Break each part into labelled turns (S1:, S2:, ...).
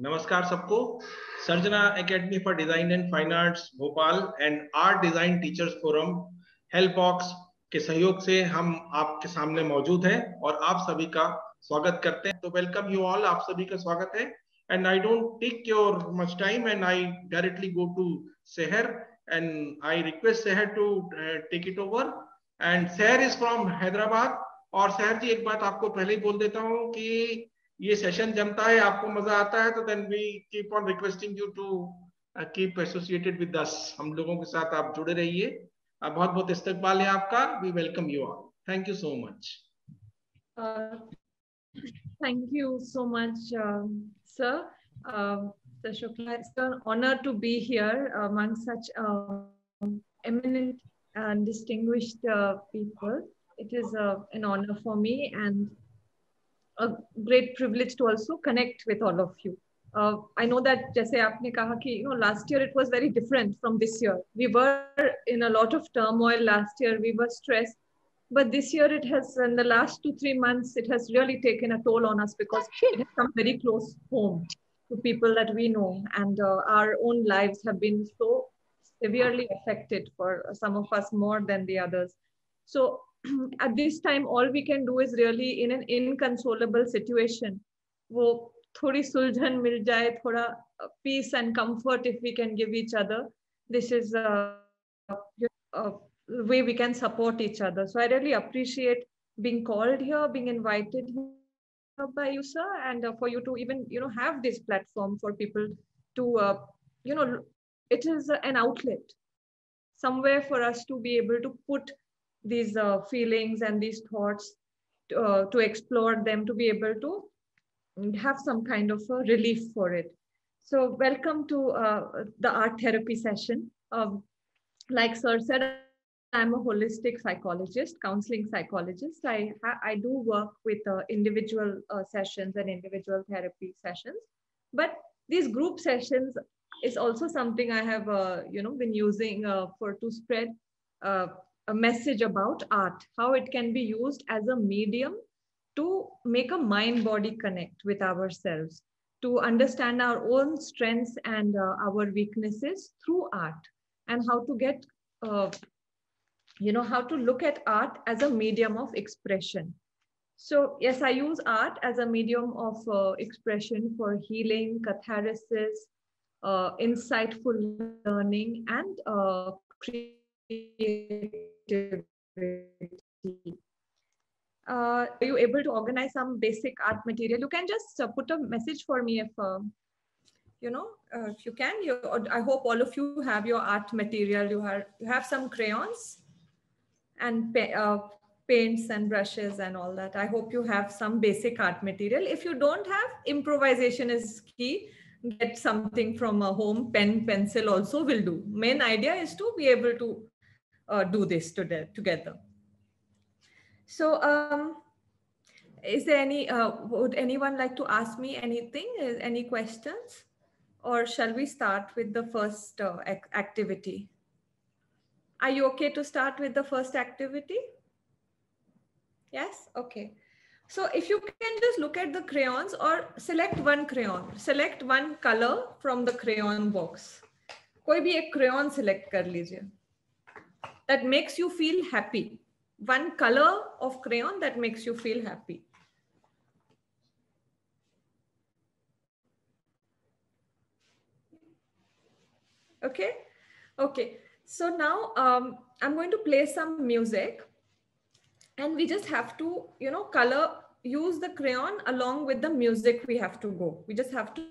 S1: नमस्कार सबको। Sarjana academy for design and fine arts Bhopal and art design teachers forum help box के सहयोग से हम आपके सामने मौजूद हैं और आप सभी का स्वागत करते हैं। तो वेलकम यू ऑल, आप सभी का स्वागत है। And I don't take your much time and I directly go to Sehar and I request Sehar to take it over. And Sehar is from Hyderabad. और सेहर जी, एक बात आपको पहले ही बोल देता हूँ कि ये सेशन जमता है, आपको मजा आता है, तो then we keep on requesting you to keep associated with us. हम लोगों के साथ आप जुड़े रहिए। बहुत बहुत इस्तकबाल है आपका। We welcome you all. Thank you so much.
S2: Thank you so much, sir. Sir Shukla, it's an honor to be here among such eminent and distinguished people. It is an honor for me and a great privilege to also connect with all of you. I know that जैसे आपने कहा कि last year it was very different from this year. We were in a lot of turmoil last year. We were stressed. But this year it has, in the last 2-3 months, it has really taken a toll on us because it has come very close home to people that we know, and our own lives have been so severely affected for some of us more than the others. So at this time, all we can do is really in an inconsolable situation, वो थोड़ी सुलझन मिल जाए, थोड़ा peace and comfort if we can give each other. This is way we can support each other. So I really appreciate being called here, being invited here by you, sir, and for you to even have this platform for people to you know it is an outlet somewhere for us to be able to put these feelings and these thoughts to explore them, to be able to have some kind of a relief for it. So welcome to the art therapy session. Like sir said, I'm a holistic psychologist, counseling psychologist. I do work with individual sessions and individual therapy sessions, but these group sessions is also something I have been using for to spread uh, a message about art, how it can be used as a medium to make a mind-body connect with ourselves, to understand our own strengths and our weaknesses through art, and how to get how to look at art as a medium of expression. So yes, I use art as a medium of expression for healing, catharsis, insightful learning, and creativity. Are you able to organize some basic art material? You can just put a message for me if if you can. I hope all of you have your art material. You have some crayons and paints and brushes and all that. I hope you have some basic art material. If you don't have, improvisation is key. Get something from a home, pen, pencil also will do. Main idea is to be able to do this together. So is there any, would anyone like to ask me anything, any questions? Or shall we start with the first activity? Are you okay to start with the first activity? Yes, okay. So if you can just look at the crayons or select one crayon, select one color from the crayon box. कोई भी एक crayon select कर लीजिए. That makes you feel happy. One color of crayon that makes you feel happy. Okay, okay. So now I'm going to play some music. And we just have to, use the crayon along with the music we have to go. We just have to,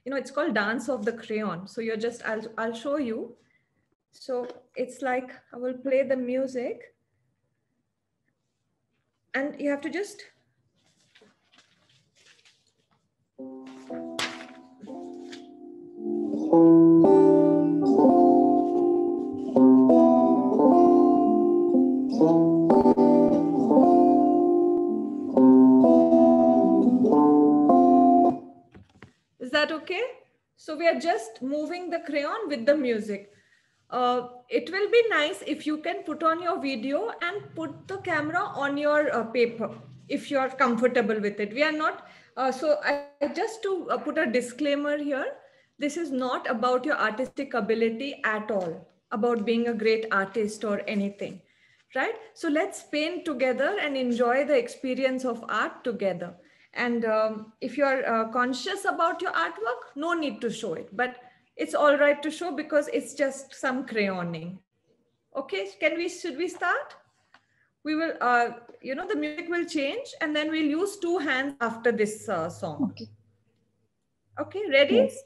S2: it's called dance of the crayon. So you're just, I'll show you. So it's like, I will play the music and you have to just, is that okay? So we are just moving the crayon with the music. It will be nice if you can put on your video and put the camera on your paper if you're comfortable with it. We are not So just to put a disclaimer here, this is not about your artistic ability at all, about being a great artist or anything, right? So let's paint together and enjoy the experience of art together. And if you're conscious about your artwork, no need to show it, but it's all right to show because it's just some crayoning. Okay, should we start? We will, the music will change and then we'll use two hands after this song.
S3: Okay.
S2: Okay, ready?
S3: Yes.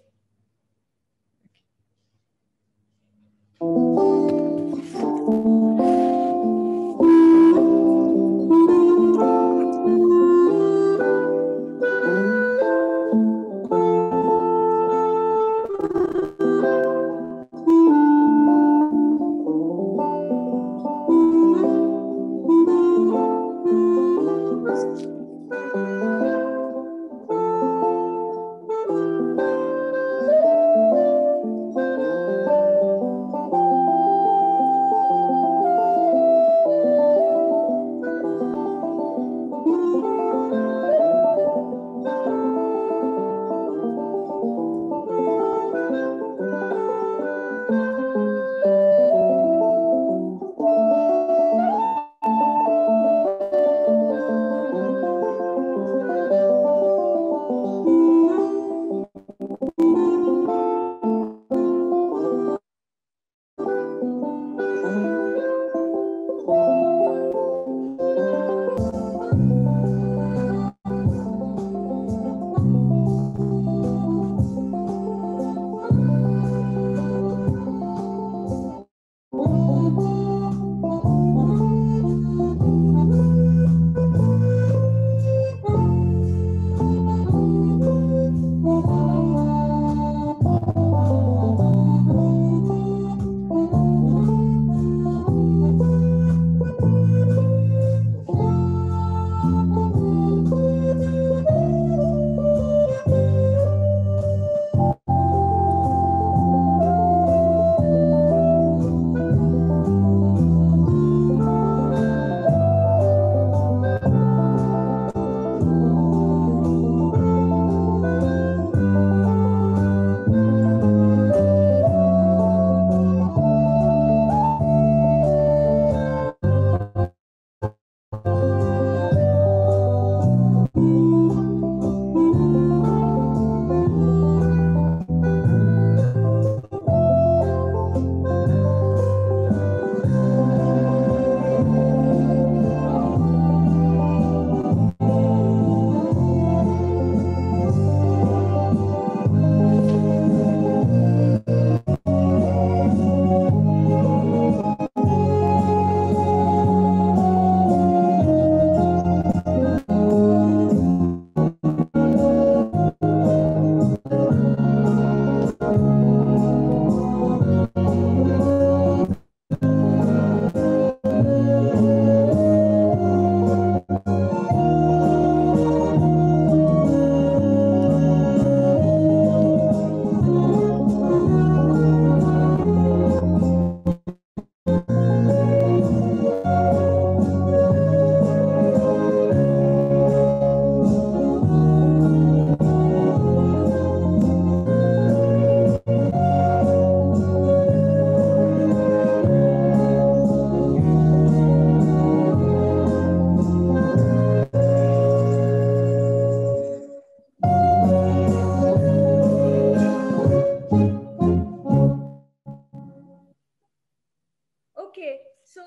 S2: Okay, so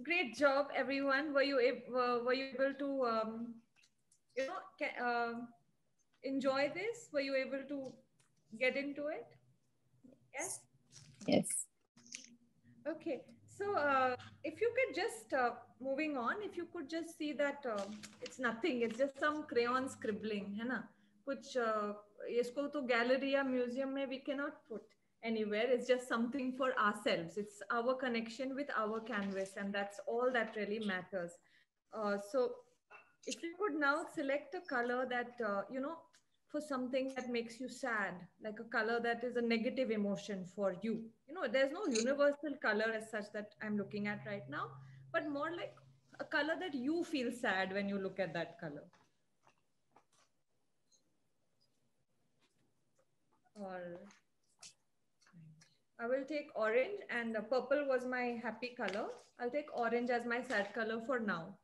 S2: great job, everyone. Were you able to enjoy this? Were you able to get into it? Yes.
S3: Yes.
S2: Okay. So if you could just moving on, if you could just see that it's nothing. It's just some crayon scribbling, है ना? कुछ इसको तो gallery या museum में we cannot put anywhere. It's just something for ourselves. It's our connection with our canvas, and that's all that really matters. So if you could now select a color that for something that makes you sad, like a color that is a negative emotion for you. There's no universal color as such that I'm looking at right now, but more like a color that you feel sad when you look at that color. Or I will take orange, and purple was my happy color. I'll take orange as my sad color for now.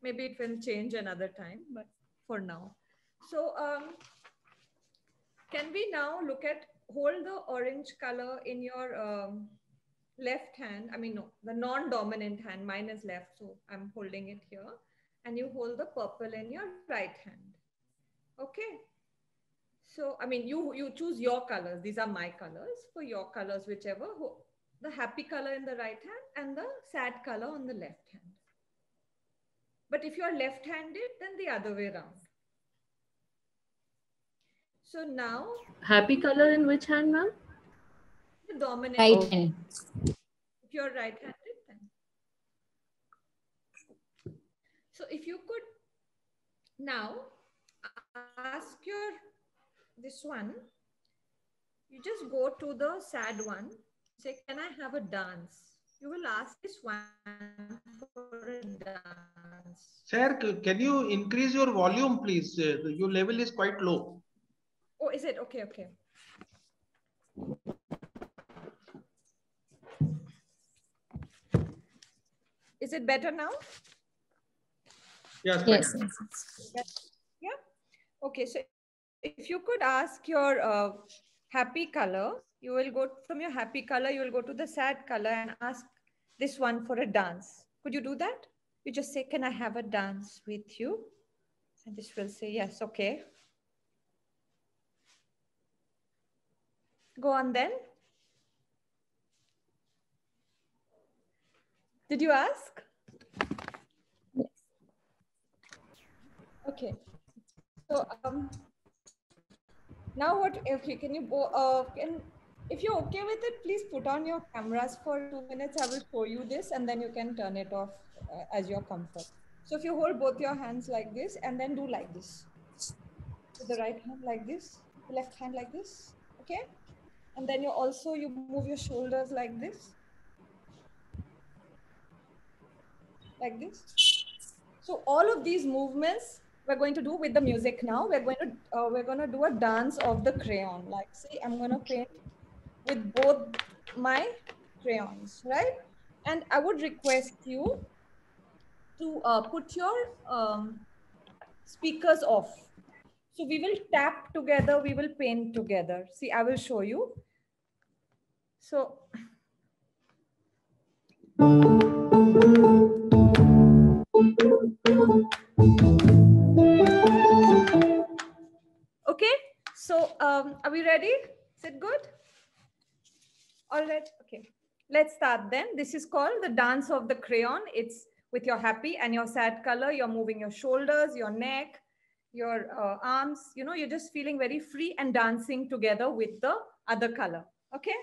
S2: Maybe it will change another time, but for now. So can we now look at, hold the orange color in your left hand? I mean, no, the non-dominant hand. Mine is left, so I'm holding it here. And you hold the purple in your right hand. Okay. So, I mean, you choose your colors. These are my colors. For your colors, whichever. The happy color in the right hand and the sad color on the left hand. But if you are left-handed, then the other way around. So now...
S3: Happy color in which hand, ma'am?
S2: The dominant.
S4: Right hand.
S2: If you're right-handed, then. So if you could now ask this one, you just go to the sad one, say, can I have a dance? You will ask this one for a dance.
S1: Sir, can you increase your volume, please? Your level is quite low.
S2: Oh, is it? Okay, okay. Is it better now?
S1: Yes.
S4: Yes.
S2: Yeah. Okay, so if you could ask your happy color, you will go from your happy color, you will go to the sad color and ask this one for a dance. Could you do that? You just say, can I have a dance with you? And this will say, yes, okay. Go on then. Did you ask?
S4: Yes.
S2: Okay. So now what? Okay, can you go? If you're okay with it, please put on your cameras for 2 minutes. I will show you this, and then you can turn it off as your comfort. So if you hold both your hands like this, and then do like this, with the right hand like this, the left hand like this, okay? And then you move your shoulders like this. Like this. So all of these movements we're going to do with the music now. We're going to do a dance of the crayon. Like, see, I'm going to paint with both my crayons, right? And I would request you to put your speakers off. So we will tap together, we will paint together. See, I will show you. So okay, so are we ready? Is it good? All right, okay. Let's start then. This is called the dance of the crayon. It's with your happy and your sad color. You're moving your shoulders, your neck, your arms. You know, you're just feeling very free and dancing together with the other color. Okay?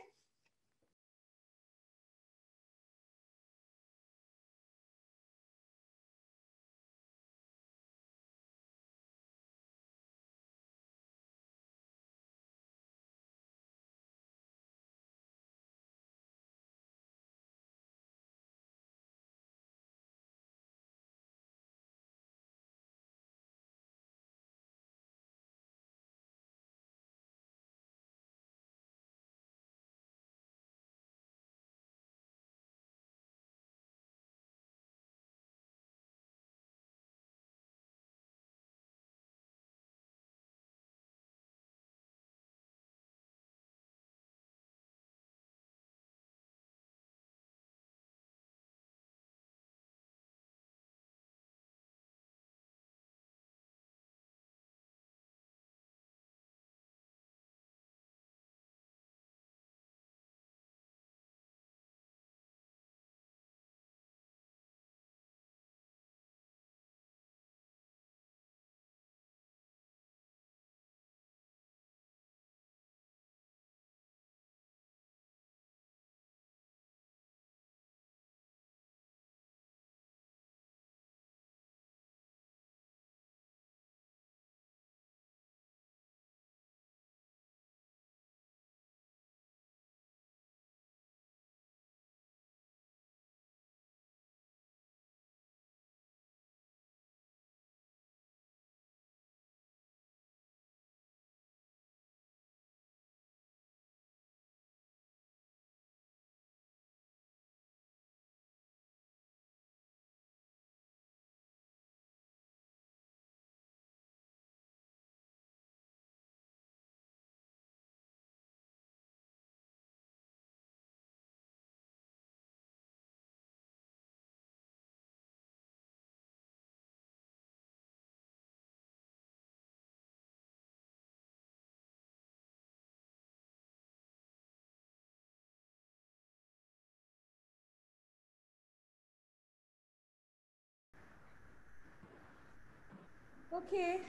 S2: Okay,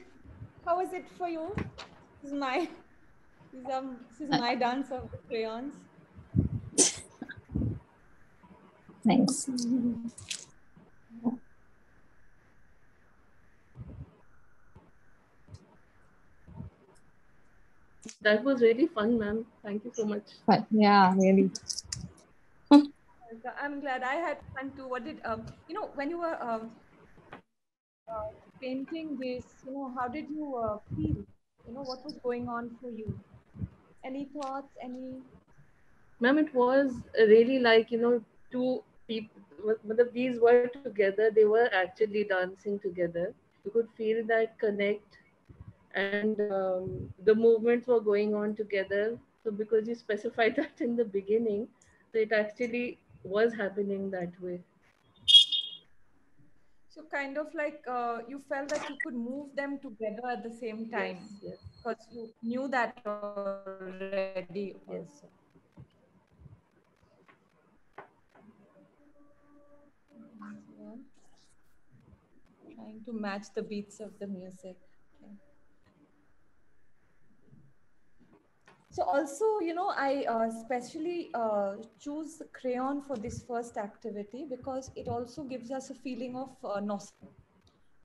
S2: how is it for you? This is my this is my dance of the crayons.
S4: Thanks.
S3: That was really fun, ma'am. Thank you so much.
S4: But yeah, really.
S2: I'm glad I had fun too. What did you know when you were painting this? You know, how did you feel? You know, what was going on for you? Any thoughts? Any?
S3: Ma'am, it was really like, two people, these were together, they were actually dancing together. You could feel that connect, and the movements were going on together. So because you specified that in the beginning, so it actually was happening that way.
S2: So kind of like you felt that you could move them together at the same
S3: Yes,
S2: time
S3: yes,
S2: because you knew that already also.
S3: yes.
S2: Yeah. Trying to match the beats of the music. Okay. So also, you know, I especially choose the crayon for this first activity because it also gives us a feeling of nostalgia.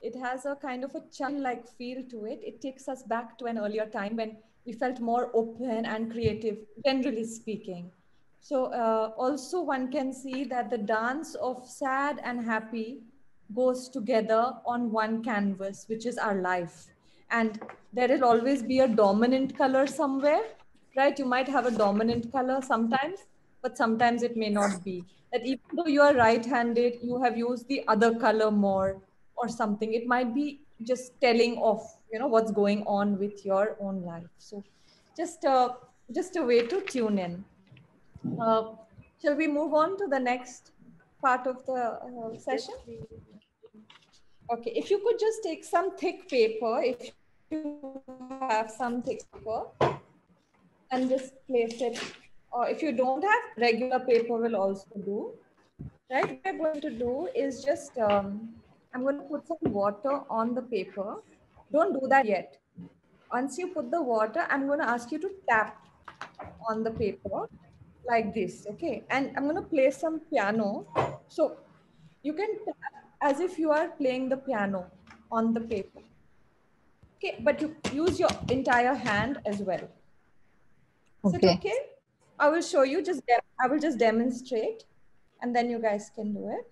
S2: It has a kind of a childlike feel to it. It takes us back to an earlier time when we felt more open and creative, generally speaking. So also one can see that the dance of sad and happy goes together on one canvas, which is our life. And there will always be a dominant color somewhere, right? You might have a dominant color sometimes, but sometimes it may not be. That even though you are right-handed, you have used the other color more or something. It might be just telling of, you know, what's going on with your own life. So just just a way to tune in. uh, shall we move on to the next part of the
S3: Yes,
S2: session?
S3: please.
S2: Okay, if you could just take some thick paper, if you have some thick paper, and just place it, or if you don't have, regular paper will also do. Right, what we're going to do is just, I'm going to put some water on the paper. Don't do that yet. Once you put the water, I'm going to ask you to tap on the paper like this, okay? And I'm going to play some piano. So you can tap as if you are playing the piano on the paper, okay? But you use your entire hand as well. Is it
S4: Okay.
S2: okay? I will show you, I will just demonstrate and then you guys can do it.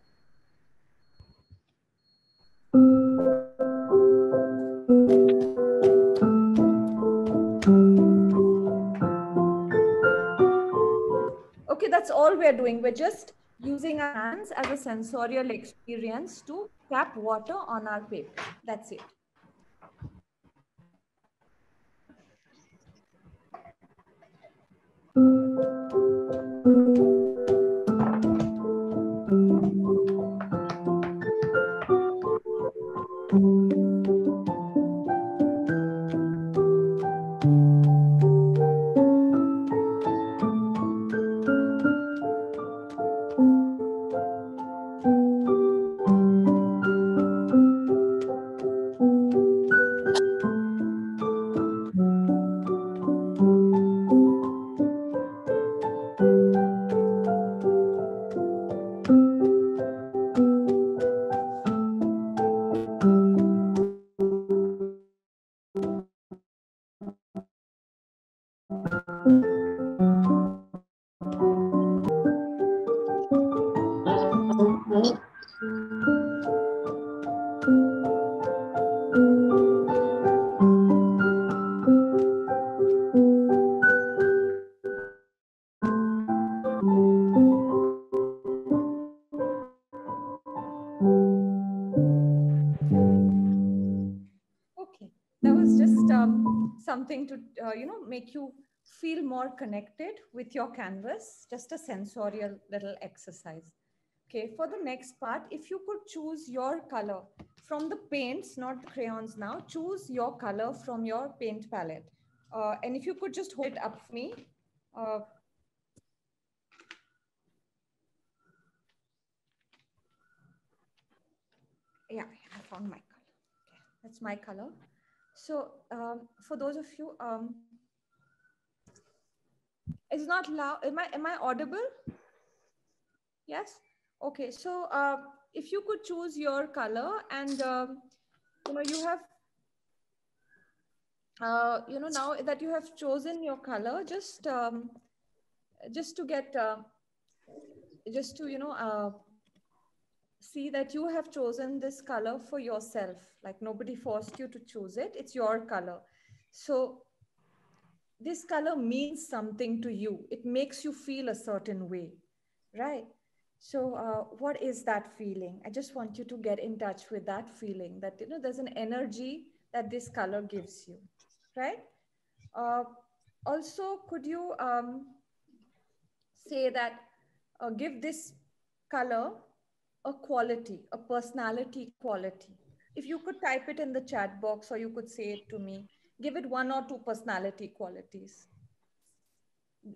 S2: Okay, that's all we're doing. We're just using our hands as a sensorial experience to tap water on our paper. That's it. Okay, that was just something to make you feel more connected with your canvas. Just a sensorial little exercise. Okay, for the next part, if you could choose your color from the paints, not the crayons now, choose your color from your paint palette. And if you could just hold it up for me. Uh, yeah, I found my color. Okay. That's my color. So for those of you, it's not loud. Am I audible? Yes. Okay. So if you could choose your color, and you have now that you have chosen your color, just to get just to see that you have chosen this color for yourself. Like nobody forced you to choose it. It's your color. So this color means something to you. It makes you feel a certain way, right? So what is that feeling? I just want you to get in touch with that feeling, that there's an energy that this color gives you, right? Also, could you say that give this color a quality, a personality quality? If you could type it in the chat box, or you could say it to me, give it 1 or 2 personality qualities,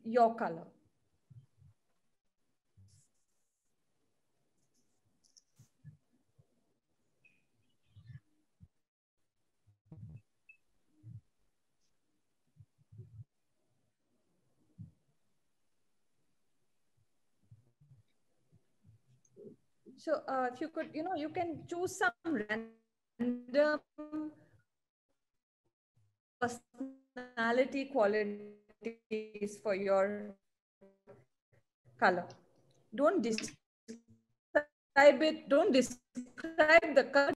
S2: your color. So if you could, you can choose some random personality qualities for your color. Don't describe it. Don't describe the color.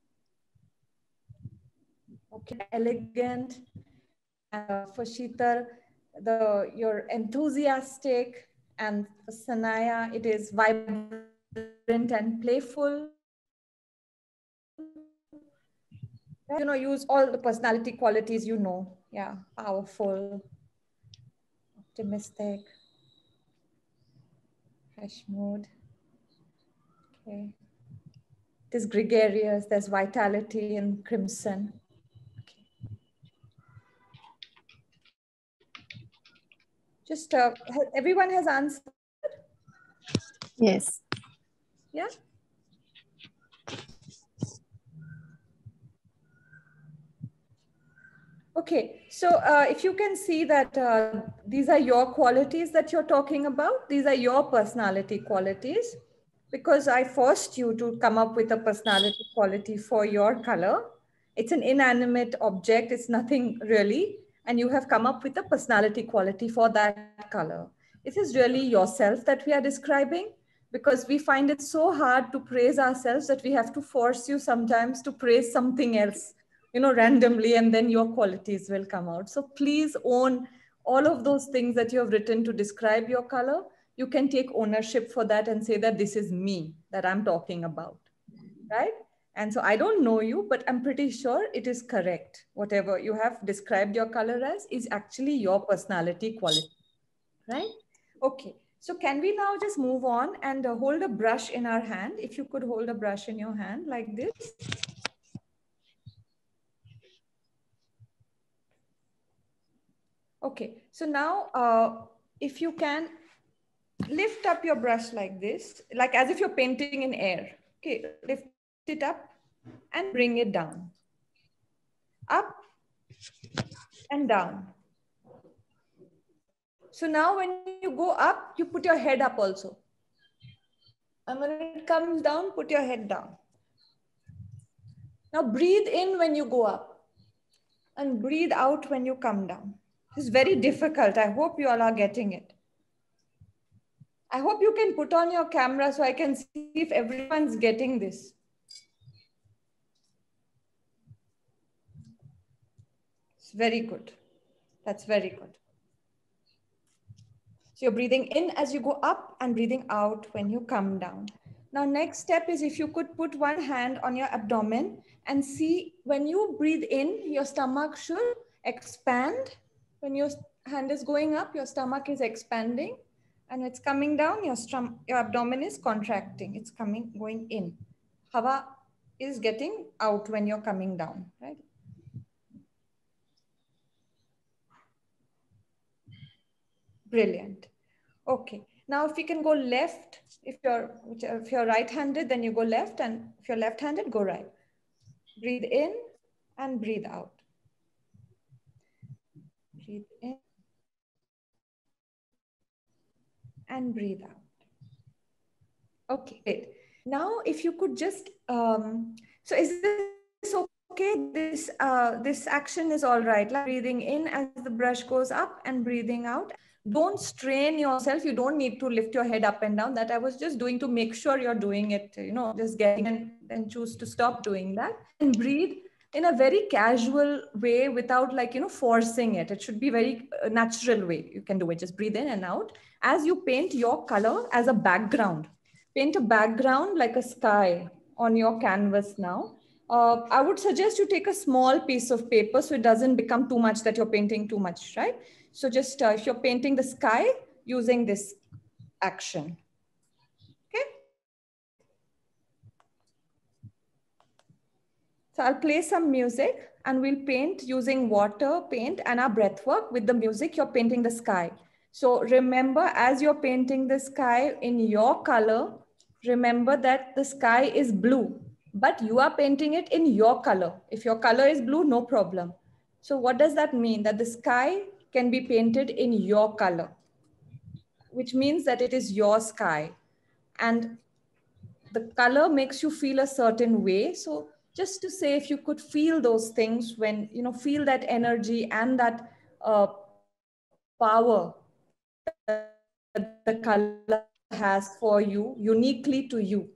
S2: Okay, elegant. For Sheetal, you're enthusiastic, and for Sanaya, it is vibrant and playful. Use all the personality qualities, yeah, powerful, optimistic, fresh mood. Okay, there's gregarious, there's vitality in crimson. Okay. Just everyone has answered?
S4: Yes.
S2: Yeah. Okay, so if you can see that these are your qualities that you're talking about, these are your personality qualities, because I forced you to come up with a personality quality for your color. It's an inanimate object, it's nothing really, and you have come up with a personality quality for that color. It is really yourself that we are describing, because we find it so hard to praise ourselves that we have to force you sometimes to praise something else, randomly, and then your qualities will come out. So please own all of those things that you have written to describe your color. You can take ownership for that and say that this is me that I'm talking about, right? And so I don't know you, but I'm pretty sure it is correct. Whatever you have described your color as is actually your personality quality, right? Okay. So can we now just move on and hold a brush in our hand? If you could hold a brush in your hand like this. Okay, so now if you can lift up your brush like this, like as if you're painting in air. Okay, lift it up and bring it down. Up and down. So now when you go up, you put your head up also. And when it comes down, put your head down. Now breathe in when you go up and breathe out when you come down. It's very difficult. I hope you all are getting it. I hope you can put on your camera so I can see if everyone's getting this. It's very good. That's very good. So you're breathing in as you go up and breathing out when you come down. Now, next step is if you could put one hand on your abdomen and see when you breathe in, your stomach should expand. When your hand is going up, your stomach is expanding. And it's coming down, your abdomen is contracting. It's going in. Hava is getting out when you're coming down, right? Brilliant. Okay. Now, if you can go left, if you're right-handed, then you go left, and if you're left-handed, go right. Breathe in and breathe out. Breathe in and breathe out. Okay, great. Now, if you could just, so is this okay? This action is all right. Like breathing in as the brush goes up and breathing out. Don't strain yourself. You don't need to lift your head up and down. That I was just doing to make sure you're doing it, just getting and then choose to stop doing that. And breathe in a very casual way without forcing it. It should be very natural way. You can do it. Just breathe in and out. As you paint your color as a background. Paint a background like a sky on your canvas now. I would suggest you take a small piece of paper so it doesn't become too much that you're painting too much, right? So just if you're painting the sky using this action, okay? So I'll play some music and we'll paint using water, paint and our breath work with the music. You're painting the sky. So remember, as you're painting the sky in your color, remember that the sky is blue, but you are painting it in your color. If your color is blue, no problem. So what does that mean? That the sky can be painted in your color, which means that it is your sky. And the color makes you feel a certain way. So just to say, if you could feel those things when, feel that energy and that power that the color has for you, uniquely to you,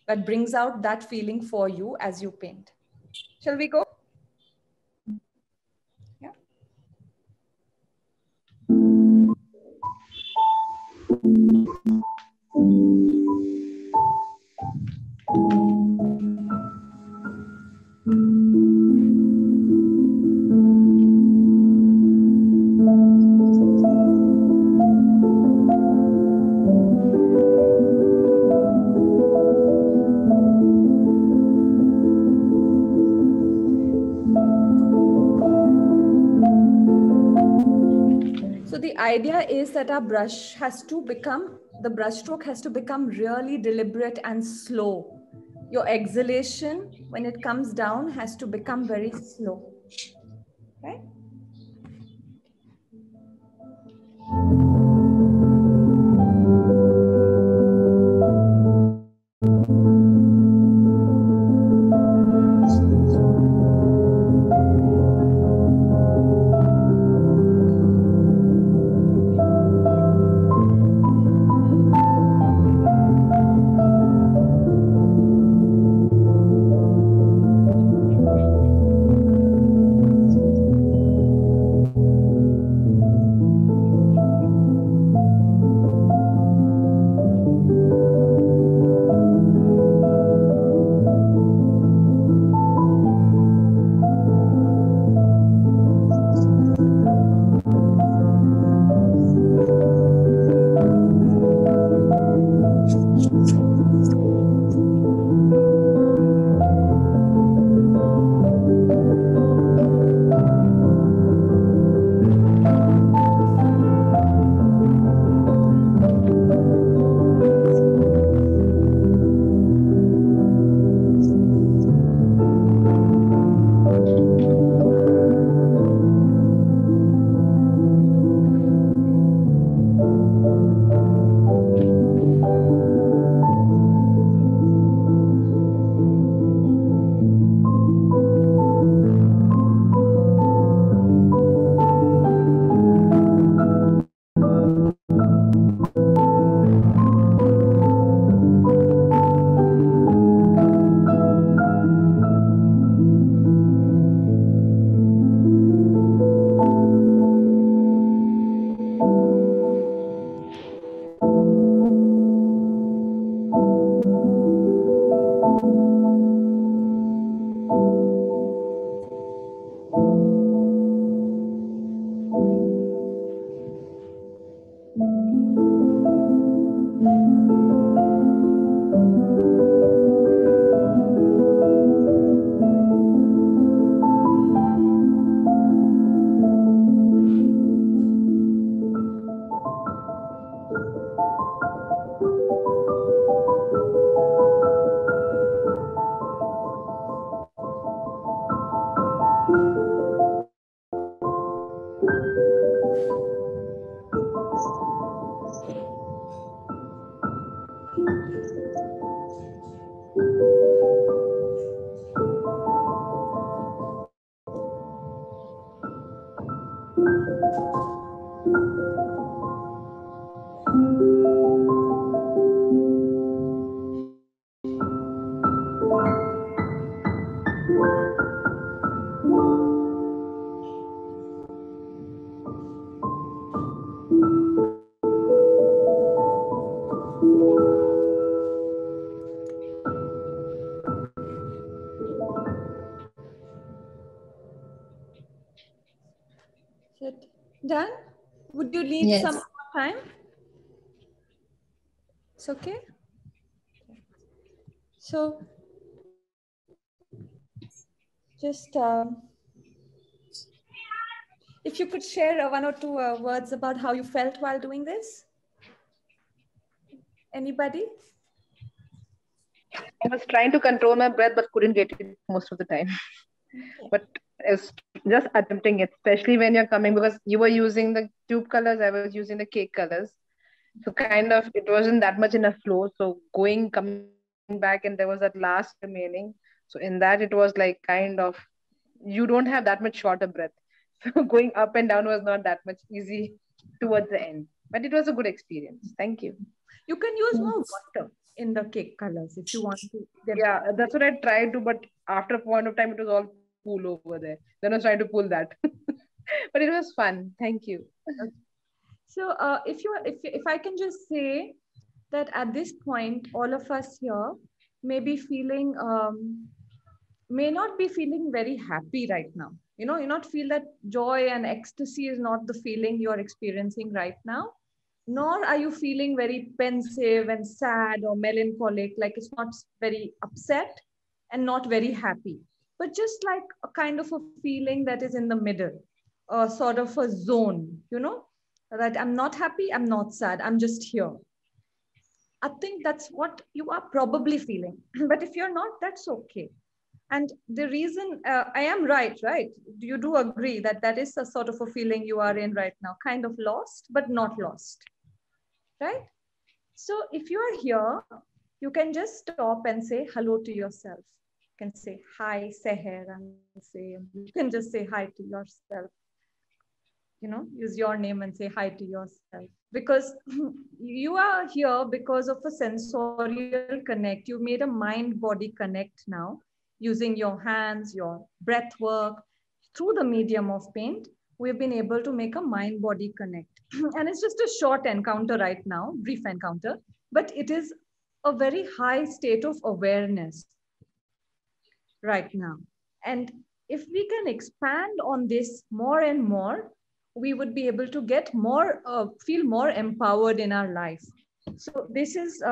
S2: that brings out that feeling for you as you paint. Shall we go? Yeah. The idea is that our brush has to become, the brush stroke has to become really deliberate and slow. Your exhalation, when it comes down, has to become very slow. Right? Done? Would you need
S4: Yes.
S2: some more time? It's okay. So just if you could share one or two words about how you felt while doing this. Anybody?
S5: I was trying to control my breath, but couldn't get it most of the time. But it's just attempting it, especially when you're coming, because you were using the tube colors, I was using the cake colors. So kind of, it wasn't that much in a flow. So coming back, and there was that last remaining. So in that, it was like kind of, you don't have that much shorter breath. So going up and down was not that much easy towards the end. But it was a good experience. Thank you.
S2: You can use more water in the cake colors if you want to.
S5: Yeah, that's what I tried to, but after a point of time, it was all pool over there. Then I was trying to pull that. But it was fun. Thank you.
S2: So if I can just say that at this point, all of us here may be feeling, may not be feeling very happy right now. You know, you not feel that joy and ecstasy is not the feeling you're experiencing right now, nor are you feeling very pensive and sad or melancholic, like it's not very upset and not very happy, but just like a kind of a feeling that is in the middle, a sort of a zone, you know, that I'm not happy, I'm not sad, I'm just here. I think that's what you are probably feeling. But if you're not, that's okay. And the reason I am right? You do agree that that is a sort of a feeling you are in right now, kind of lost, but not lost, right? So if you are here, you can just stop and say hello to yourself. You can say, hi, Seher, and say, you can just say hi to yourself. You know, use your name and say hi to yourself, because you are here because of a sensorial connect. You made a mind body connect now using your hands, your breath work. Through the medium of paint, we've been able to make a mind body connect. And it's just a short encounter right now, brief encounter, but it is a very high state of awareness right now. And if we can expand on this more and more, we would be able to get more, feel more empowered in our life. So this is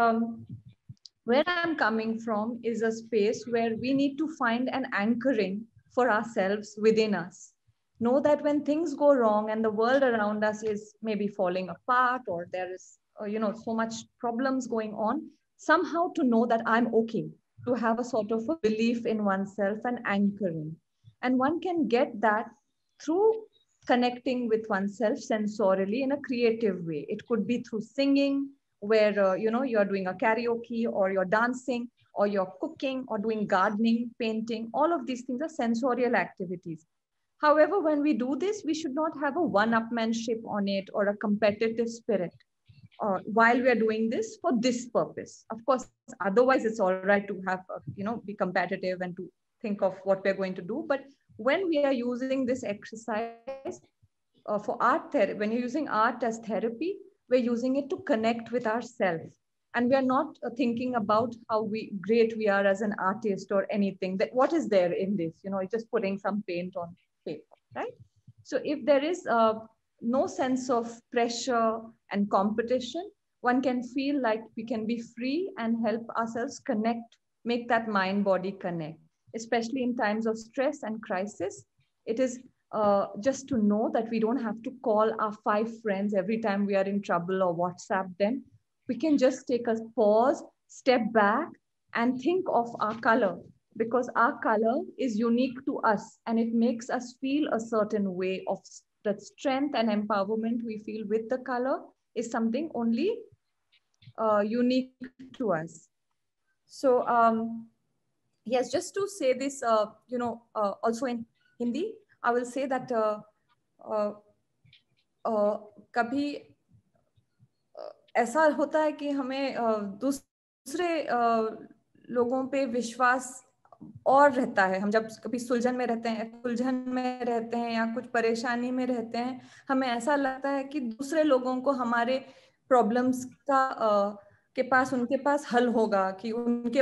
S2: where I'm coming from, is a space where we need to find an anchoring for ourselves within us. Know that when things go wrong and the world around us is maybe falling apart, or there is, you know, so much problems going on, somehow to know that I'm okay, to have a sort of a belief in oneself and anchoring. And one can get that through connecting with oneself sensorially in a creative way. It could be through singing, where you know, you're doing a karaoke, or you're dancing, or you're cooking, or doing gardening, painting. All of these things are sensorial activities. However, when we do this, we should not have a one-upmanship on it or a competitive spirit while we are doing this for this purpose. Of course, otherwise it's all right to have, you know, be competitive and to think of what we're going to do. But when we are using this exercise for art therapy, when you're using art as therapy, we're using it to connect with ourselves. And we are not thinking about how great we are as an artist or anything. That what is there in this? You know, it's just putting some paint on paper, right? So if there is no sense of pressure and competition, one can feel like we can be free and help ourselves connect, make that mind-body connect, especially in times of stress and crisis. It is just to know that we don't have to call our 5 friends every time we are in trouble or WhatsApp them. We can just take a pause, step back, and think of our color, because our color is unique to us and it makes us feel a certain way. Of that strength and empowerment we feel with the color is something only unique to us. So yes, just to say this, you know, also in Hindi, I will say that कभी ऐसा होता है कि हमें दूसरे लोगों पे विश्वास और रहता है। हम जब कभी सुलझन में रहते हैं या कुछ परेशानी में रहते हैं, हमें ऐसा लगता है कि दूसरे लोगों को हमारे प्रॉब्लम्स का उनके पास हल होगा, कि उनके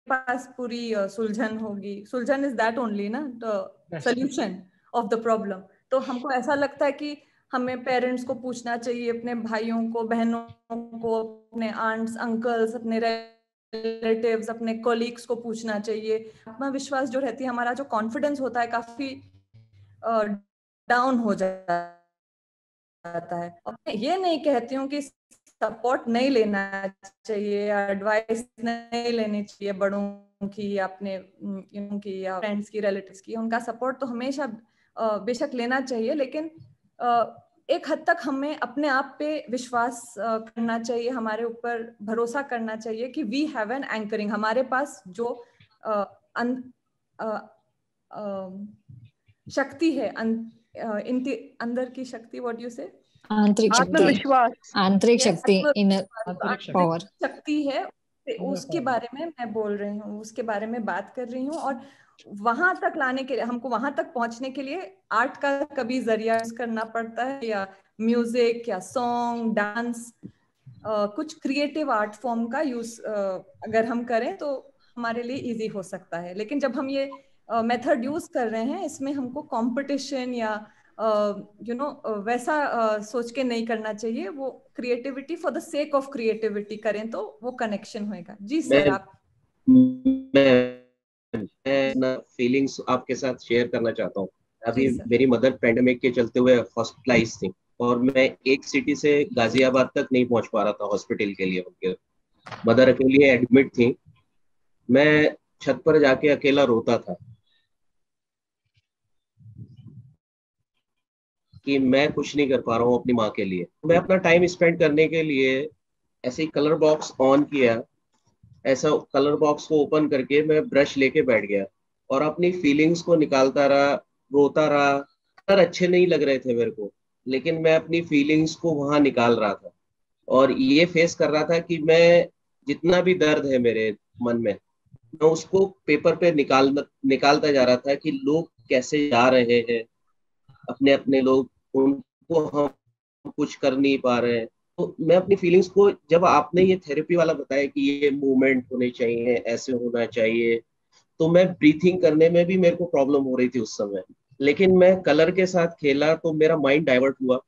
S2: पास पूरी सुलझन होगी। सुलझन इज दैट ओनली ना, the solution of the problem. तो हमको ऐसा लगता है कि हमें पेरेंट्स को पूछना चाहिए, अपने भाइयों को, बहनों को, अपने आंट्स, अंकल्स, अपने रिलेटिव्स, अपने कोलीग्स को पूछना चाहिए। आत्मविश्वास जो रहती है, हमारा जो कॉन्फिडेंस होता है, काफी डाउन हो जाता है। और मैं ये नहीं कहती हूँ कि सपोर्ट नहीं लेना चाहिए, एडवाइस नहीं लेनी चाहिए बड़ों की, अपने की या फ्रेंड्स की, रिलेटिव्स की। उनका सपोर्ट तो हमेशा बेशक लेना चाहिए, लेकिन एक हद तक हमें अपने आप पे विश्वास करना चाहिए, हमारे ऊपर भरोसा करना चाहिए कि वी हैव एन एंकरिंग। हमारे पास जो शक्ति है, अंदर की शक्ति, व्हाट यू से,
S4: आंतरिक शक्ति,
S5: आत्मविश्वास,
S4: आंतरिक शक्ति, इनर पावर,
S2: शक्ति है, उसके बारे में मैं बोल रही हूँ, उसके बारे में बात कर रही हूँ। और वहां तक लाने के लिए, हमको वहां तक पहुंचने के लिए आर्ट का कभी जरिया यूज करना पड़ता है, या म्यूजिक या सॉन्ग, डांस, कुछ क्रिएटिव आर्ट फॉर्म का यूज अगर हम करें तो हमारे लिए इजी हो सकता है। लेकिन जब हम ये मेथड यूज कर रहे हैं, इसमें हमको कंपटीशन या वैसा सोच के नहीं करना चाहिए। वो creativity for the sake of creativity करें तो वो कनेक्शन होएगा। जी सर, आप।
S6: मैं ना फीलिंग्स आपके साथ शेयर करना चाहता हूँ। अभी मेरी मदर पेंडेमिक के चलते हुए हॉस्पिटलाइज थी, और मैं एक सिटी से गाजियाबाद तक नहीं पहुंच पा रहा था हॉस्पिटल के लिए। उनके मदर अकेले एडमिट थी। मैं छत पर जाके अकेला रोता था कि मैं कुछ नहीं कर पा रहा हूँ अपनी माँ के लिए। मैं अपना टाइम स्पेंड करने के लिए ऐसे ही कलर बॉक्स ऑन किया, ऐसा कलर बॉक्स को ओपन करके मैं ब्रश लेके बैठ गया और अपनी फीलिंग्स को निकालता रहा, रोता रहा। कलर अच्छे नहीं लग रहे थे मेरे को, लेकिन मैं अपनी फीलिंग्स को वहां निकाल रहा था, और ये फेस कर रहा था कि मैं जितना भी दर्द है मेरे मन में, मैं उसको पेपर पे निकालता जा रहा था कि लोग कैसे जा रहे हैं, अपने अपने लोग, उनको हम कुछ कर नहीं पा रहे हैं। तो मैं अपनी फीलिंग्स को, जब आपने ये थेरेपी वाला बताया कि ये मूवमेंट होने चाहिए, ऐसे होना चाहिए, तो मैं ब्रीथिंग करने में भी मेरे को प्रॉब्लम हो रही थी उस समय। लेकिन मैं कलर के साथ खेला तो मेरा माइंड डाइवर्ट हुआ,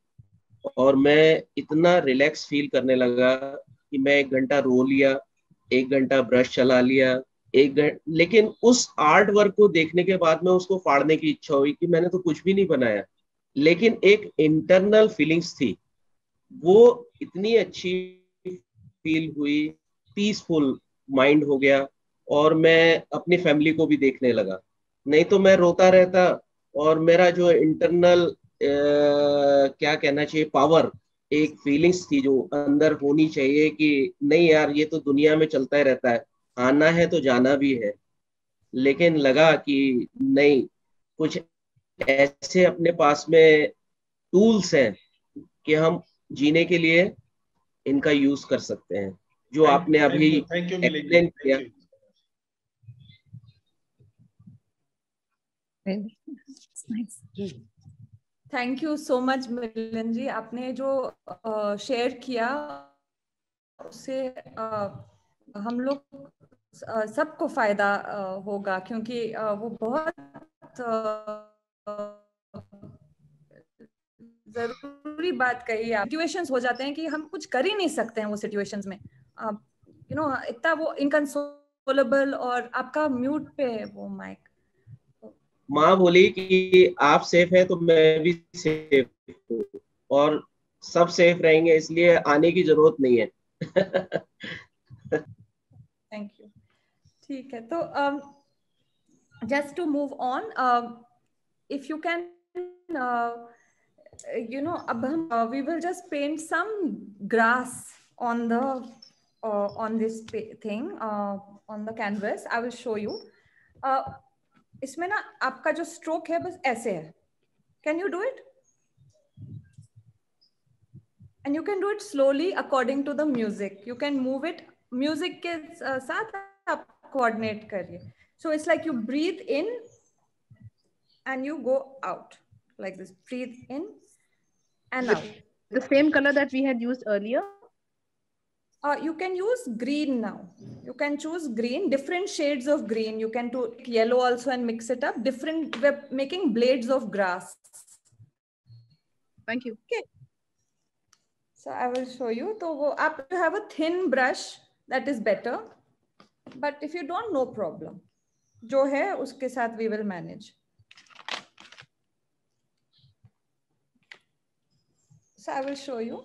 S6: और मैं इतना रिलैक्स फील करने लगा कि मैं 1 घंटा रो लिया, 1 घंटा ब्रश चला लिया, 1 घंटा। लेकिन उस आर्ट वर्क को देखने के बाद में उसको फाड़ने की इच्छा हुई कि मैंने तो कुछ भी नहीं बनाया, लेकिन एक इंटरनल फीलिंग्स थी, वो इतनी अच्छी फील हुई, पीसफुल माइंड हो गया, और मैं अपनी फैमिली को भी देखने लगा। नहीं तो मैं रोता रहता, और मेरा जो इंटरनल क्या कहना चाहिए, पावर, एक फीलिंग्स थी जो अंदर होनी चाहिए कि नहीं यार, ये तो दुनिया में चलता ही रहता है, आना है तो जाना भी है। लेकिन लगा कि नहीं, कुछ ऐसे अपने पास में टूल्स हैं कि हम जीने के लिए इनका यूज कर सकते हैं, जो आपने अभी एक्सप्लेन किया।
S2: थैंक यू सो मच मिलन जी, आपने जो शेयर किया उससे हम लोग सबको फायदा होगा, क्योंकि वो बहुत जरूरी बात कही आप। सिचुएशंस हो जाते हैं कि हम कुछ कर ही नहीं सकते हैं वो सिचुएशंस में, इतना वो इनकंसोलेबल, और आपका म्यूट पे है वो माइक।
S6: माँ बोली कि आप सेफ है तो मैं भी सेफ हूँ, और सब सेफ रहेंगे, इसलिए आने की जरूरत नहीं है।
S2: Thank you. ठीक है, तो just to move on, if you can अब हम we will just paint some grass on the on this thing on the canvas. I will show you. इसमें ना आपका जो स्ट्रोक है बस ऐसे है. Can you do it? And you can do it slowly according to the music. You can move it music के साथ आप coordinate करिए. So it's like you breathe in and you go out like this. Breathe in and out.
S5: The same color that we had used earlier?
S2: You can use green now. You can choose green, different shades of green. You can do yellow also and mix it up. Different, we're making blades of grass.
S5: Thank you.
S2: Okay. So I will show you. So you have a thin brush, that is better. But if you don't, no problem. जो है उसके साथ we will manage. So I will show you.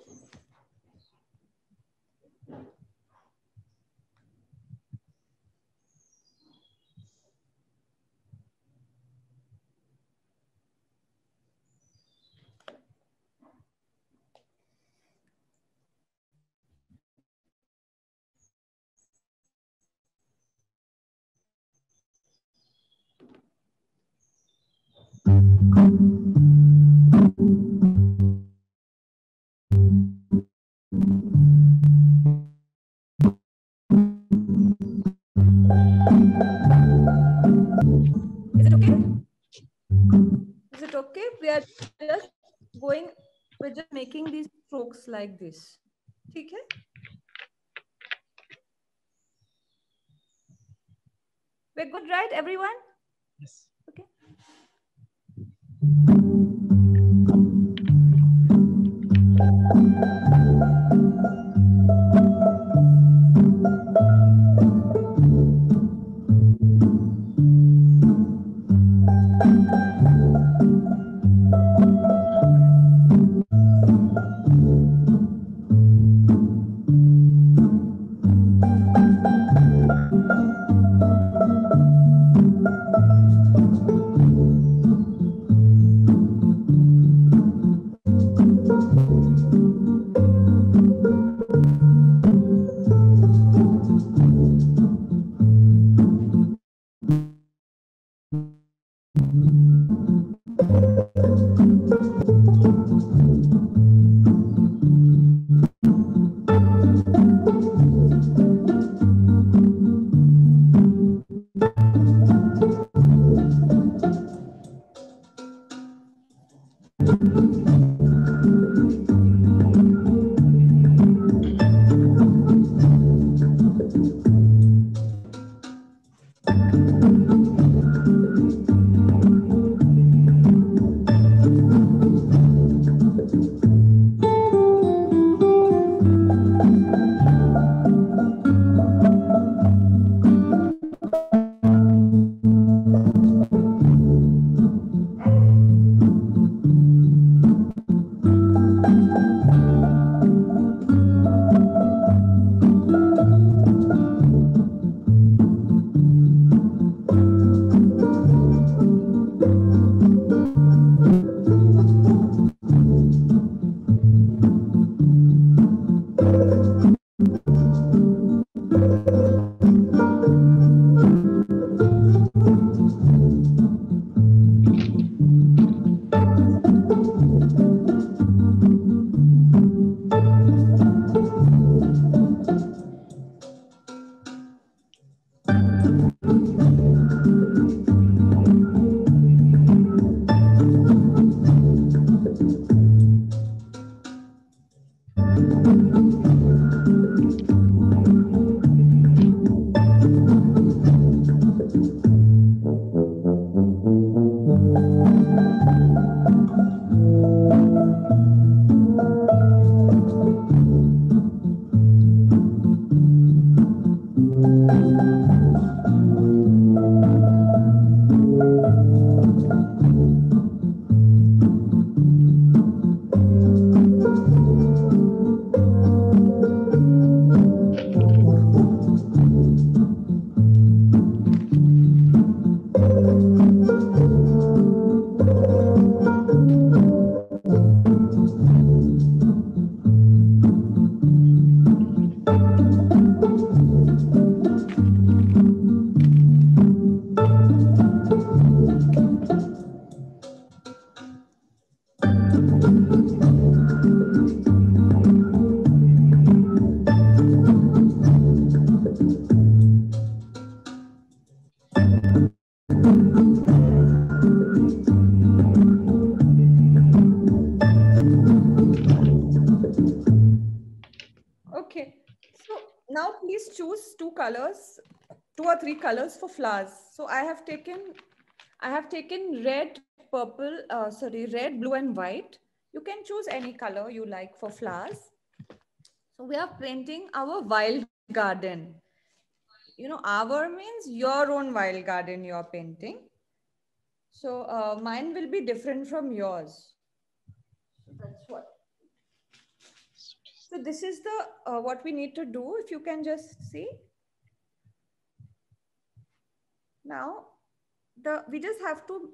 S2: Is it okay? Is it okay? We are just going, we're just making these strokes like this. ठीक है? We're good, right, everyone?
S1: Yes.
S2: Okay. please choose 2 or 3 colors for flowers. So I have taken red, purple, red, blue, and white. You can choose any color you like for flowers. So we are painting our wild garden. You know, our means your own wild garden you are painting. So mine will be different from yours. So that's what. So this is the what we need to do. If you can just see. Now, we just have to,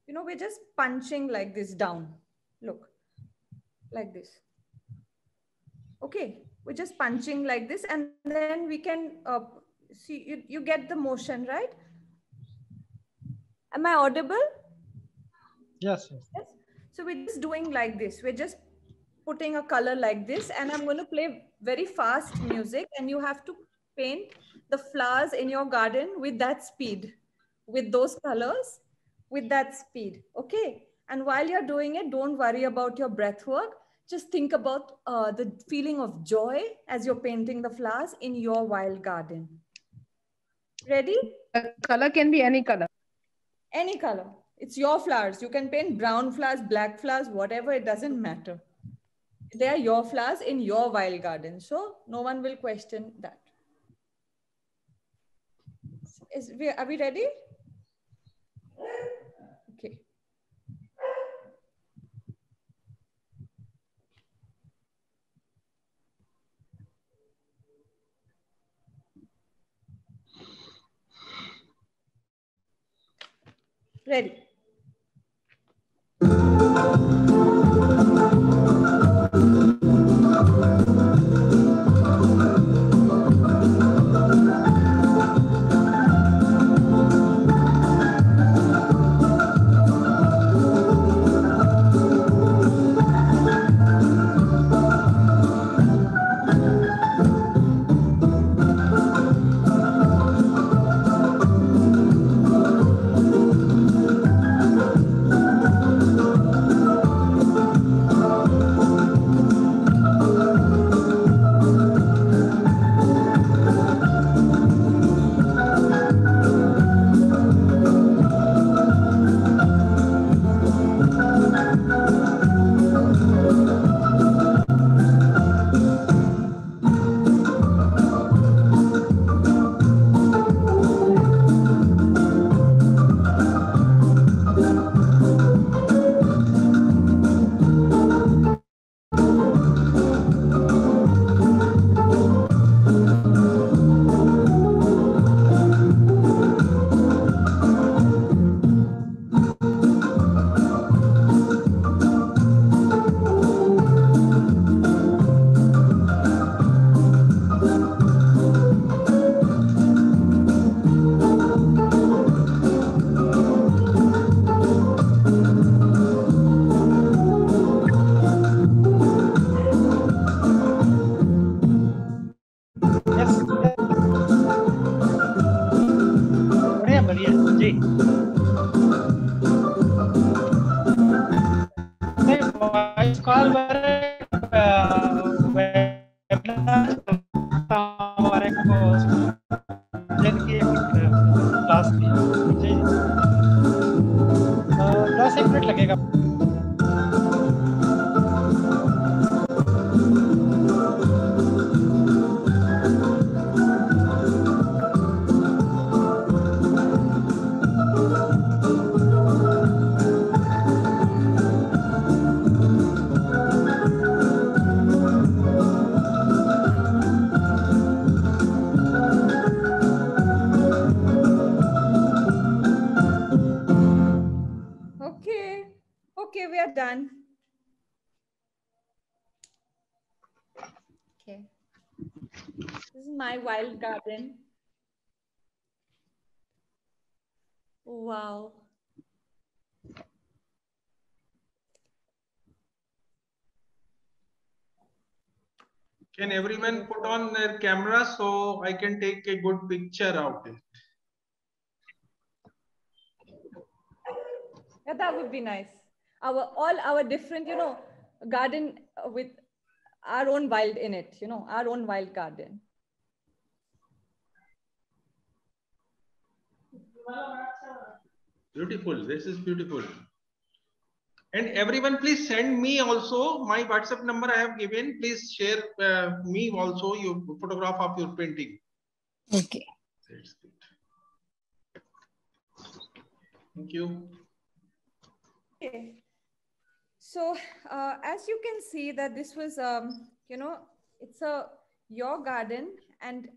S2: you know, we're just punching like this down. Look, like this. Okay, we're just punching like this, and then we can see, you get the motion, right? Am I audible?
S7: Yes, yes.
S2: Yes. So we're just doing like this. We're just putting a color like this, and I'm going to play very fast music, and you have to paint the flowers in your garden with that speed, with those colors, with that speed. Okay. And while you're doing it, don't worry about your breath work. Just think about the feeling of joy as you're painting the flowers in your wild garden. Ready?
S5: The color can be any color.
S2: Any color. It's your flowers. You can paint brown flowers, black flowers, whatever, it doesn't matter. They are your flowers in your wild garden. So no one will question that. Are we ready? Okay. Ready. Okay, we are done. Okay. This is my wild garden. Wow.
S1: Can everyone put on their camera so I can take a good picture of it?
S2: Yeah, that would be nice. All our different, you know, garden with our own wild in it, you know, our own wild garden.
S1: Beautiful. This is beautiful. And everyone, please send me also my WhatsApp number I have given. Please share me also your photograph of your painting.
S4: Okay.
S1: That's good. Thank you.
S2: Okay. So as you can see that this was, you know, it's your garden, and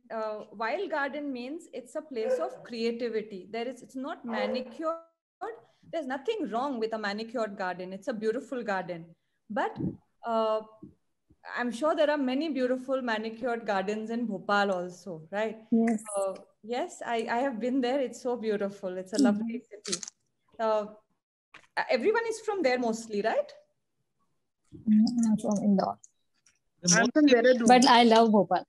S2: wild garden means it's a place of creativity. It's not manicured. There's nothing wrong with a manicured garden. It's a beautiful garden. But I'm sure there are many beautiful manicured gardens in Bhopal also, right?
S4: Yes.
S2: Yes, I have been there. It's so beautiful. It's a lovely city. Everyone is from there mostly, right?
S4: I'm from Indore.
S5: I'm from Dehradun.
S4: But I love Bhopal.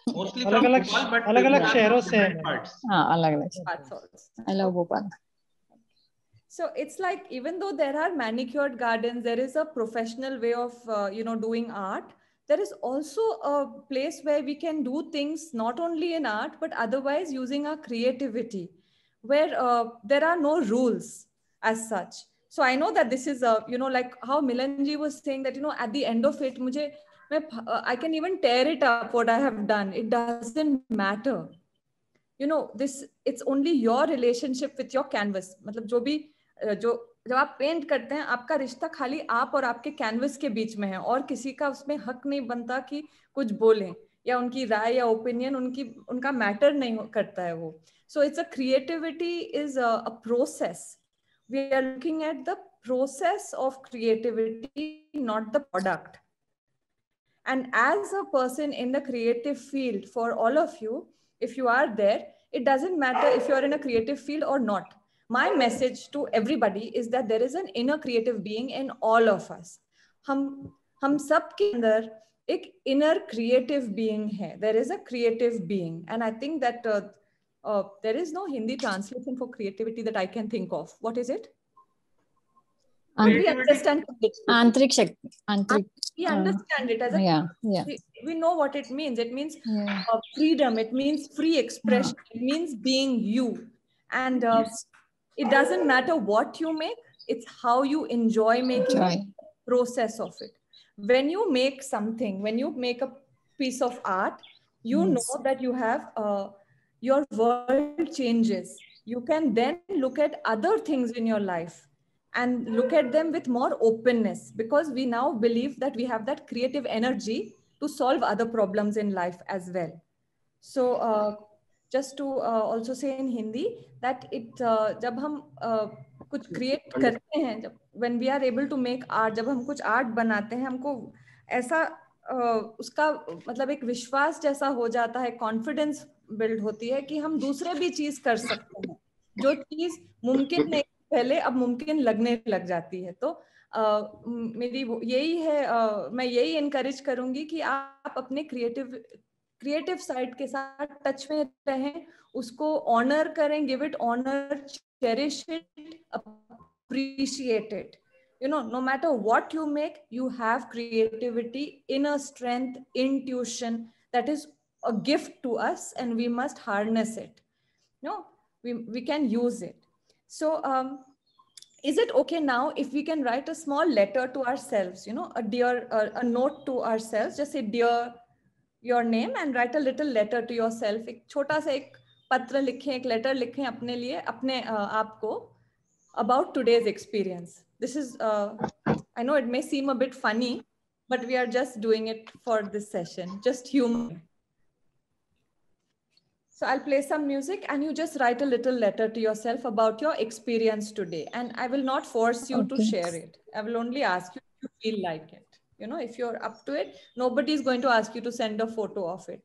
S1: Mostly from Bhopal, but
S7: अलग-अलग
S1: different
S7: शहरों से हैं।
S1: parts.
S4: हाँ, अलग-अलग।
S2: Parts also.
S4: I love Bhopal.
S2: So it's like, even though there are manicured gardens, there is a professional way of, you know, doing art. There is also a place where we can do things not only in art, but otherwise using our creativity, where there are no rules as such. So I know that this is, you know, like how Milanji was saying that, you know, at the end of it, I can even tear it up what I have done. It doesn't matter. You know, it's only your relationship with your canvas. मतलब जब आप paint करते हैं, आपका रिश्ता खाली आप और आपके कैनवस के बीच में है, और किसी का उसमें हक नहीं बनता कि कुछ बोलें, या उनकी राय या ओपिनियन उनका मैटर नहीं करता है वो. So it's a creativity is a process. We are looking at the process of creativity, not the product. And as a person in the creative field, for all of you, if you are there, it doesn't matter if you're in a creative field or not. My message to everybody is that there is an inner creative being in all of us. हम सब के अंदर एक inner creative being है. There is a creative being. And I think that there is no Hindi translation for creativity that I can think of. What is it? We understand
S4: आंतरिक शक्ति.
S2: We understand it as a we know what it means. It means freedom. It means free expression. It means being you. And it doesn't matter what you make. It's how you enjoy making the process of it. When you make something, when you make a piece of art, you know that you have your world changes. You can then look at other things in your life and look at them with more openness, because we now believe that we have that creative energy to solve other problems in life as well. So just to also say in Hindi that जब हम कुछ create करते हैं, when we are able to make art, जब हम कुछ art बनाते हैं, हमको ऐसा उसका मतलब एक विश्वास जैसा हो जाता है, confidence build होती है कि हम दूसरे भी चीज कर सकते हैं, जो चीज मुमकिन नहीं पहले अब मुमकिन लगने लग जाती है. तो मेरी यही है, मैं यही encourage करूंगी कि आप अपने क्रिएटिव साइड के साथ टच में रहें, उसको ऑनर करें, give it honour, cherish it, appreciate it. You know, no matter what you make, you have creativity, inner strength, intuition that is a gift to us, and we must harness it. No, we can use it. So is it okay now if we can write a small letter to ourselves, you know, a note to ourselves, just say dear your name and write a little letter to yourself. एक छोटा सा एक पत्र लिखें, एक letter लिखें अपने लिए, अपने आप को, about today's experience. This is, I know it may seem a bit funny, but we are just doing it for this session, just humor. So I'll play some music and you just write a little letter to yourself about your experience today. And I will not force you to share it. I will only ask you if you feel like it. You know, if you're up to it, nobody is going to ask you to send a photo of it.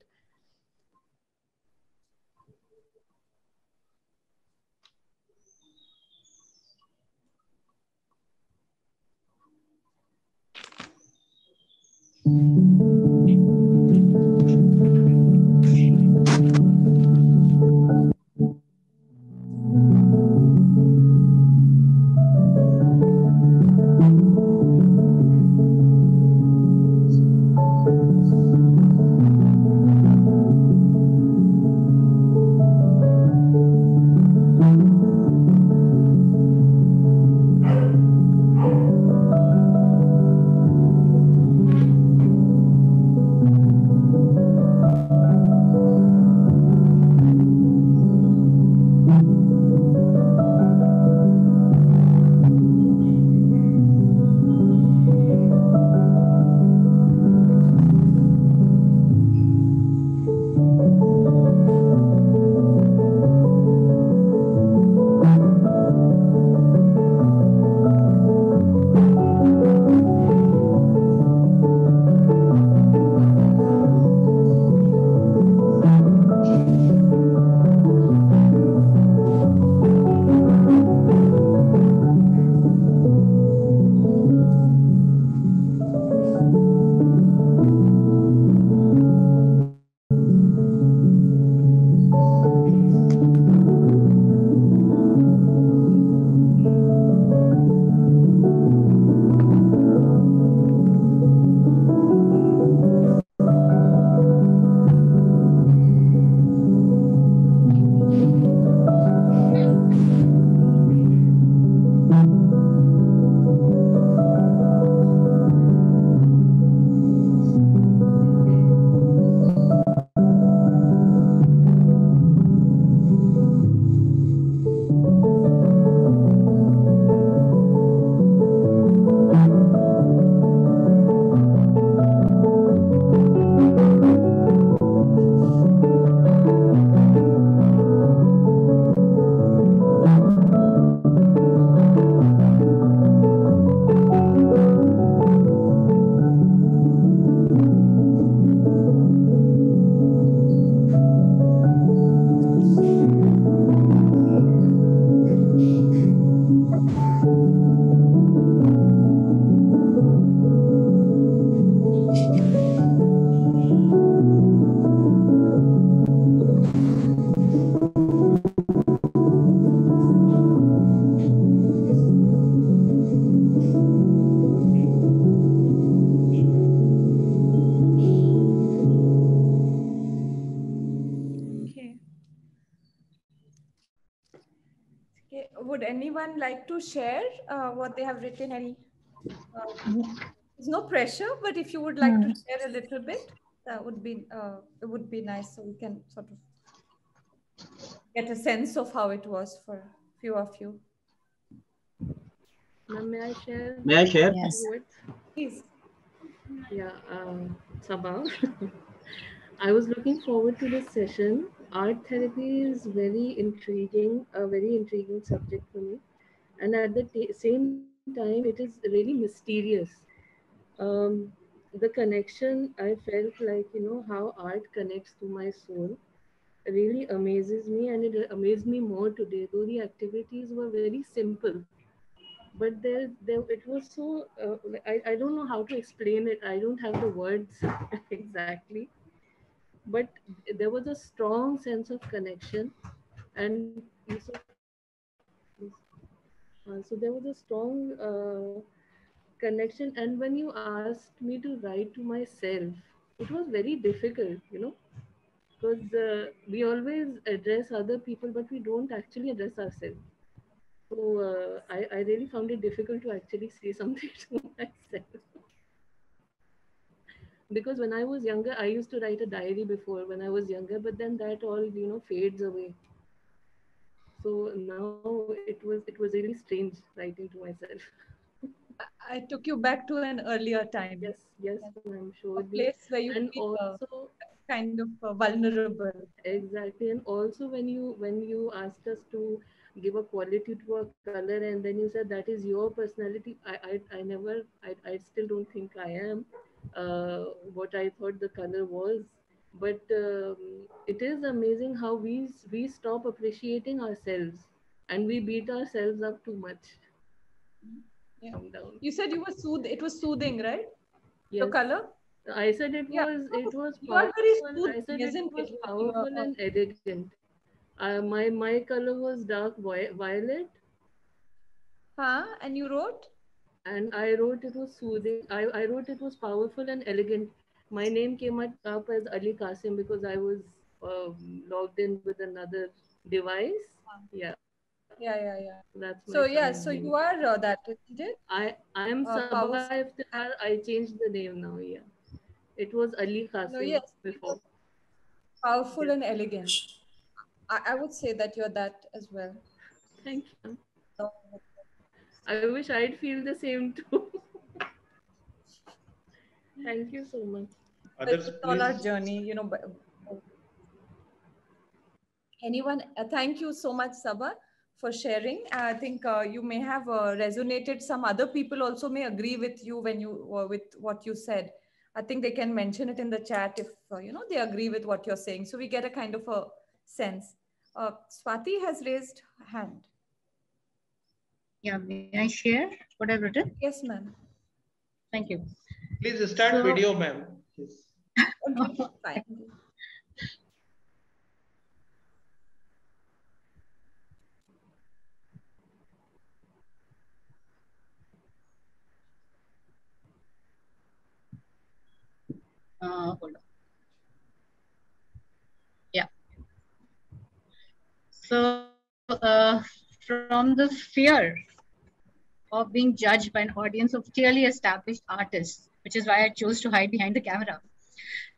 S2: anyone like to share what they have written? There's no pressure, but if you would like to share a little bit, that would be it would be nice, so we can sort of get a sense of how it was for a few of you.
S3: May I share?
S6: May I share?
S4: Yes.
S2: Please.
S3: Yeah, Sabha. I was looking forward to this session. Art therapy is very intriguing, a very intriguing subject for me. And at the same time, it is really mysterious. The connection, I felt like, how art connects to my soul really amazes me, and it amazed me more today, though the activities were very simple. But it was so, I don't know how to explain it. I don't have the words exactly. But there was a strong sense of connection, and so there was a strong connection. And when you asked me to write to myself, it was very difficult, because we always address other people, but we don't actually address ourselves. So I really found it difficult to actually say something to myself. Because when I was younger, I used to write a diary before when I was younger, but then that all fades away. So now it was really strange writing to myself.
S2: I took you back to an earlier time.
S3: Yes, I'm sure.
S2: A place where you
S3: And
S2: feel
S3: also
S2: kind of vulnerable.
S3: exactly, and also when you asked us to give a quality to a color, and then you said that is your personality. I still don't think I am what I thought the color was. But it is amazing how we stop appreciating ourselves, and we beat ourselves up too much.
S2: Yeah.
S3: Calm down.
S2: You said you were it was soothing, right?
S3: Yes.
S2: The color?
S3: I said it
S2: Yeah.
S3: was
S2: You are very
S3: powerful.
S2: soothing,
S3: I said
S2: isn't
S3: it was
S2: it?
S3: powerful and elegant. My color was dark violet,
S2: And you wrote?
S3: and I wrote it was soothing. I wrote it was powerful and elegant. My name came up as Ali Qasim because I was logged in with another device. Yeah.
S2: Yeah.
S3: That's my
S2: So yeah,
S3: name.
S2: so you are that, isn't it?
S3: I am
S2: Powerful.
S3: Sabha Iftikhar. I changed the name now. Yeah. It was Ali
S2: No,
S3: Qasim
S2: yes,
S3: before.
S2: powerful
S3: Yes.
S2: and elegant. I would say that you're that as well.
S3: Thank you.
S2: So,
S3: I wish I'd feel the same too. Thank you so much.
S1: Others,
S2: it's all our
S1: please.
S2: journey, Anyone? Thank you so much, Sabha, for sharing. I think you may have resonated. Some other people also may agree with you when you with what you said. I think they can mention it in the chat if they agree with what you're saying. So we get a kind of a sense. Swati has raised hand.
S8: Yeah, may I share what I've written?
S2: Yes, ma'am.
S8: Thank you.
S1: Please start video, ma'am. Yes.
S2: Okay, fine.
S8: Hold on. Yeah. So from the fear of being judged by an audience of clearly established artists, which is why I chose to hide behind the camera,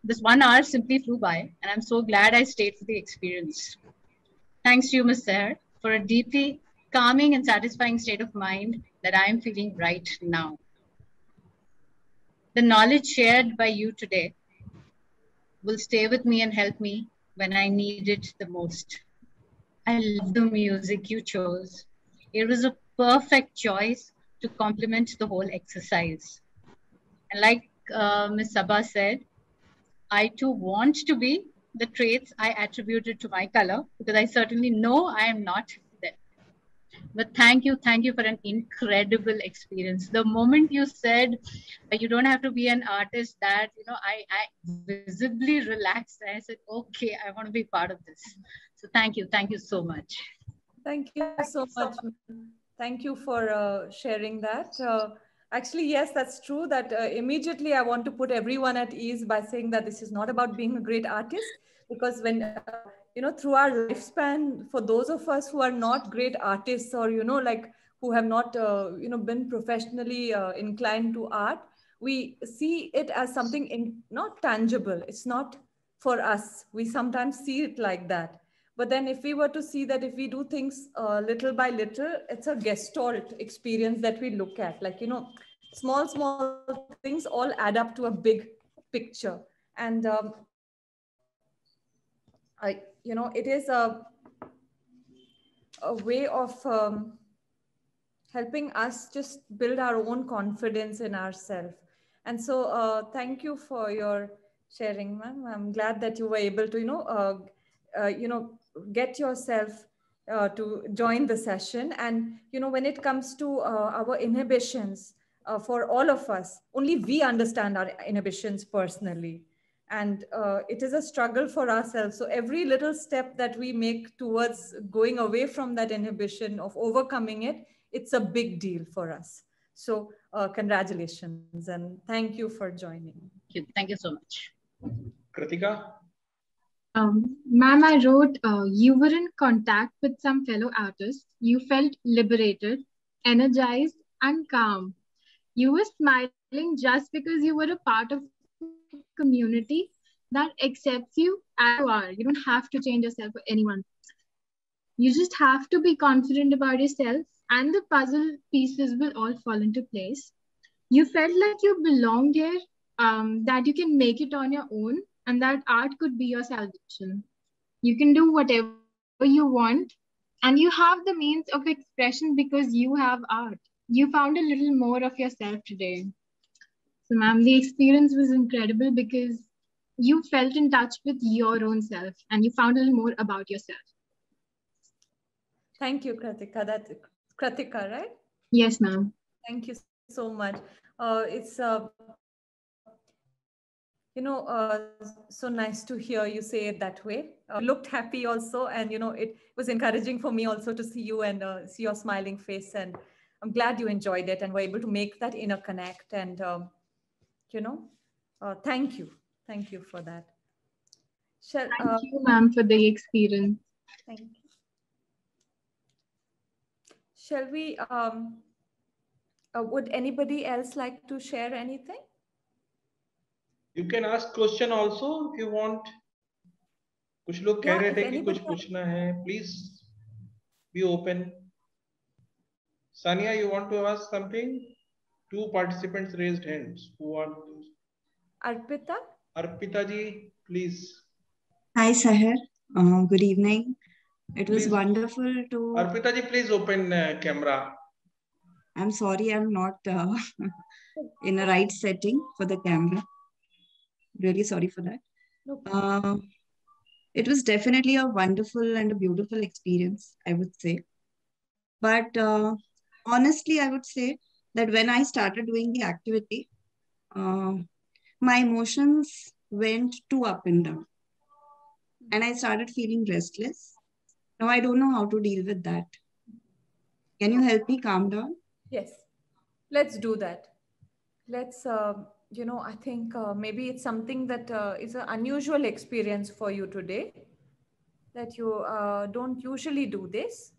S8: this 1 hour simply flew by, and I'm so glad I stayed for the experience. Thanks to you, Ms. Seher, for a deeply calming and satisfying state of mind that I am feeling right now. The knowledge shared by you today will stay with me and help me when I need it the most. I love the music you chose. It was a perfect choice to complement the whole exercise. And like Ms. Sabha said, I too want to be the traits I attributed to my color, because I certainly know I am not there. But thank you for an incredible experience. The moment you said you don't have to be an artist, that I visibly relaxed. I said, okay, I want to be part of this. So thank you so much.
S2: Thank you so much. Thank you for sharing that. Actually, yes, that's true. That immediately I want to put everyone at ease by saying that this is not about being a great artist, because when through our lifespan, for those of us who are not great artists, or like who have not, been professionally inclined to art, we see it as something not tangible. It's not for us. We sometimes see it like that. But then if we were to see that if we do things little by little, it's a gestalt experience that we look at. Like, small things all add up to a big picture. And, it is a way of helping us just build our own confidence in ourselves. And so thank you for your sharing, ma'am. I'm glad that you were able to, get yourself to join the session. And, when it comes to our inhibitions, for all of us, only we understand our inhibitions personally. And it is a struggle for ourselves. So every little step that we make towards going away from that inhibition, of overcoming it, it's a big deal for us. So congratulations and thank you for joining.
S8: Thank you so much.
S1: Kritika?
S9: Ma'am, I wrote, you were in contact with some fellow artists. You felt liberated, energized, and calm. You were smiling just because you were a part of a community that accepts you as you are. You don't have to change yourself for anyone. You just have to be confident about yourself, and the puzzle pieces will all fall into place. You felt like you belonged here, that you can make it on your own, and that art could be your salvation. You can do whatever you want, and you have the means of expression because you have art. You found a little more of yourself today. So, ma'am, the experience was incredible because you felt in touch with your own self and you found a little more about yourself.
S2: Thank you, Kritika. That's Kritika, right?
S9: Yes, ma'am.
S2: Thank you so much. It's so nice to hear you say it that way. You looked happy also, and it was encouraging for me also to see you and see your smiling face. And I'm glad you enjoyed it and were able to make that inner connect. And thank you for that.
S9: Thank you, ma'am, for the experience.
S2: Thank you. Shall we? Would anybody else like to share anything?
S1: You can ask question also if you want. कुछ लोग कह रहे थे कि कुछ पूछना है. Please be open. Sania, you want to ask something? 2 participants raised hands. Who want to?
S2: Arpita?
S1: Arpita ji, please.
S10: Hi, Sahar. Good evening. It was wonderful to...
S1: Arpita ji, please open camera.
S10: I'm sorry, I'm not in a right setting for the camera. Really sorry for that.
S2: No.
S10: It was definitely a wonderful and a beautiful experience, I would say. But honestly, I would say that when I started doing the activity, my emotions went too up and down. And I started feeling restless. Now I don't know how to deal with that. Can you help me calm down?
S2: Yes, let's do that. Let's, I think maybe it's something that is an unusual experience for you today, that you don't usually do this.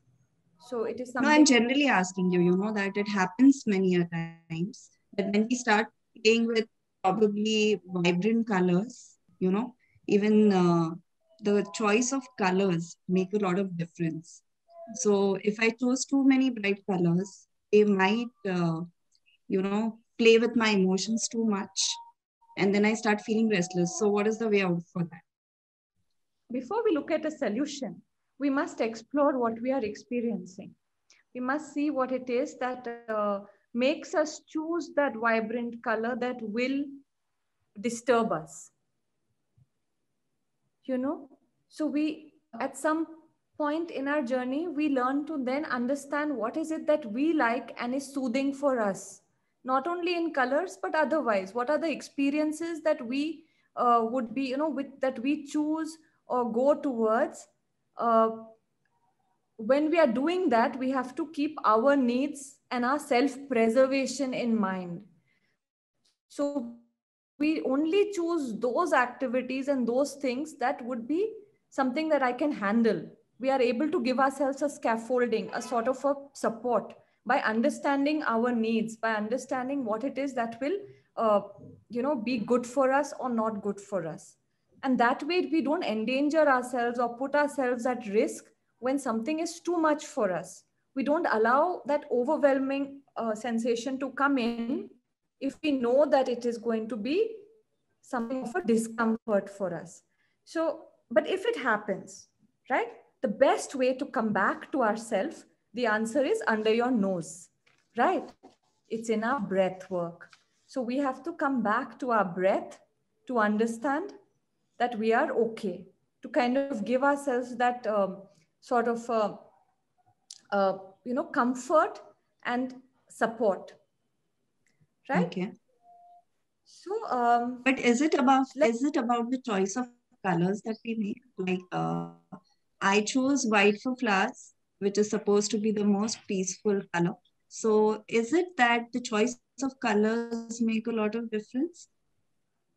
S2: So it is something...
S10: No, I'm generally asking you, that it happens many a times. That when we start playing with probably vibrant colors, even the choice of colors make a lot of difference. So if I chose too many bright colors, they might, play with my emotions too much. And then I start feeling restless. So what is the way out for that?
S2: Before we look at a solution, we must explore what we are experiencing. We must see what it is that makes us choose that vibrant color that will disturb us. So we, at some point in our journey, we learn to then understand what is it that we like and is soothing for us, not only in colors, but otherwise. What are the experiences that we would be, that we choose or go towards? When we are doing that, we have to keep our needs and our self-preservation in mind. So we only choose those activities and those things that would be something that I can handle. We are able to give ourselves a scaffolding, a sort of a support by understanding our needs, by understanding what it is that will, be good for us or not good for us. And that way we don't endanger ourselves or put ourselves at risk when something is too much for us. We don't allow that overwhelming sensation to come in if we know that it is going to be something of a discomfort for us. So, but if it happens, right, the best way to come back to ourselves, the answer is under your nose, right? It's in our breath work. So we have to come back to our breath to understand that we are okay, to kind of give ourselves that sort of, comfort and support, right?
S10: Okay.
S2: So,
S10: but is it about the choice of colors that we make? Like, I chose white for flowers, which is supposed to be the most peaceful color. So is it that the choice of colors make a lot of difference?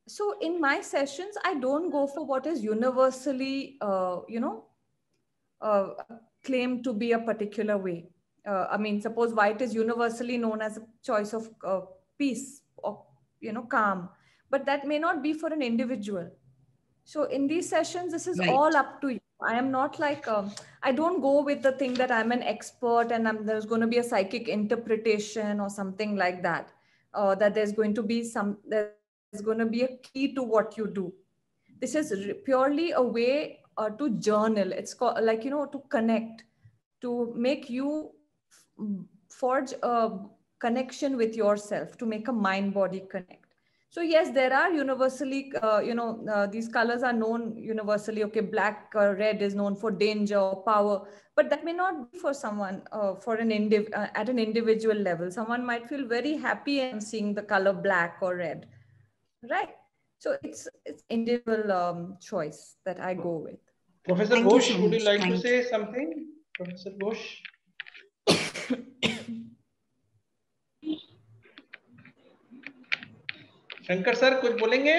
S2: So in my sessions, I don't go for what is universally, claimed to be a particular way. I mean, suppose white is universally known as a choice of peace or, calm, but that may not be for an individual. So in these sessions, this is all up to you. I am not like, I don't go with the thing that I'm an expert and there's going to be a psychic interpretation or something like that, that there's going to be a key to what you do. This is purely a way to journal. It's called, like, to connect, to make you forge a connection with yourself, to make a mind-body connect. So yes, there are universally, these colors are known universally. Okay, black or red is known for danger or power, but that may not be for someone, for at an individual level. Someone might feel very happy and seeing the color black or red, right? So it's individual choice that I go with.
S1: Professor Ghosh, would you like to say something? Professor Ghosh? Shankar sir कुछ बोलेंगे?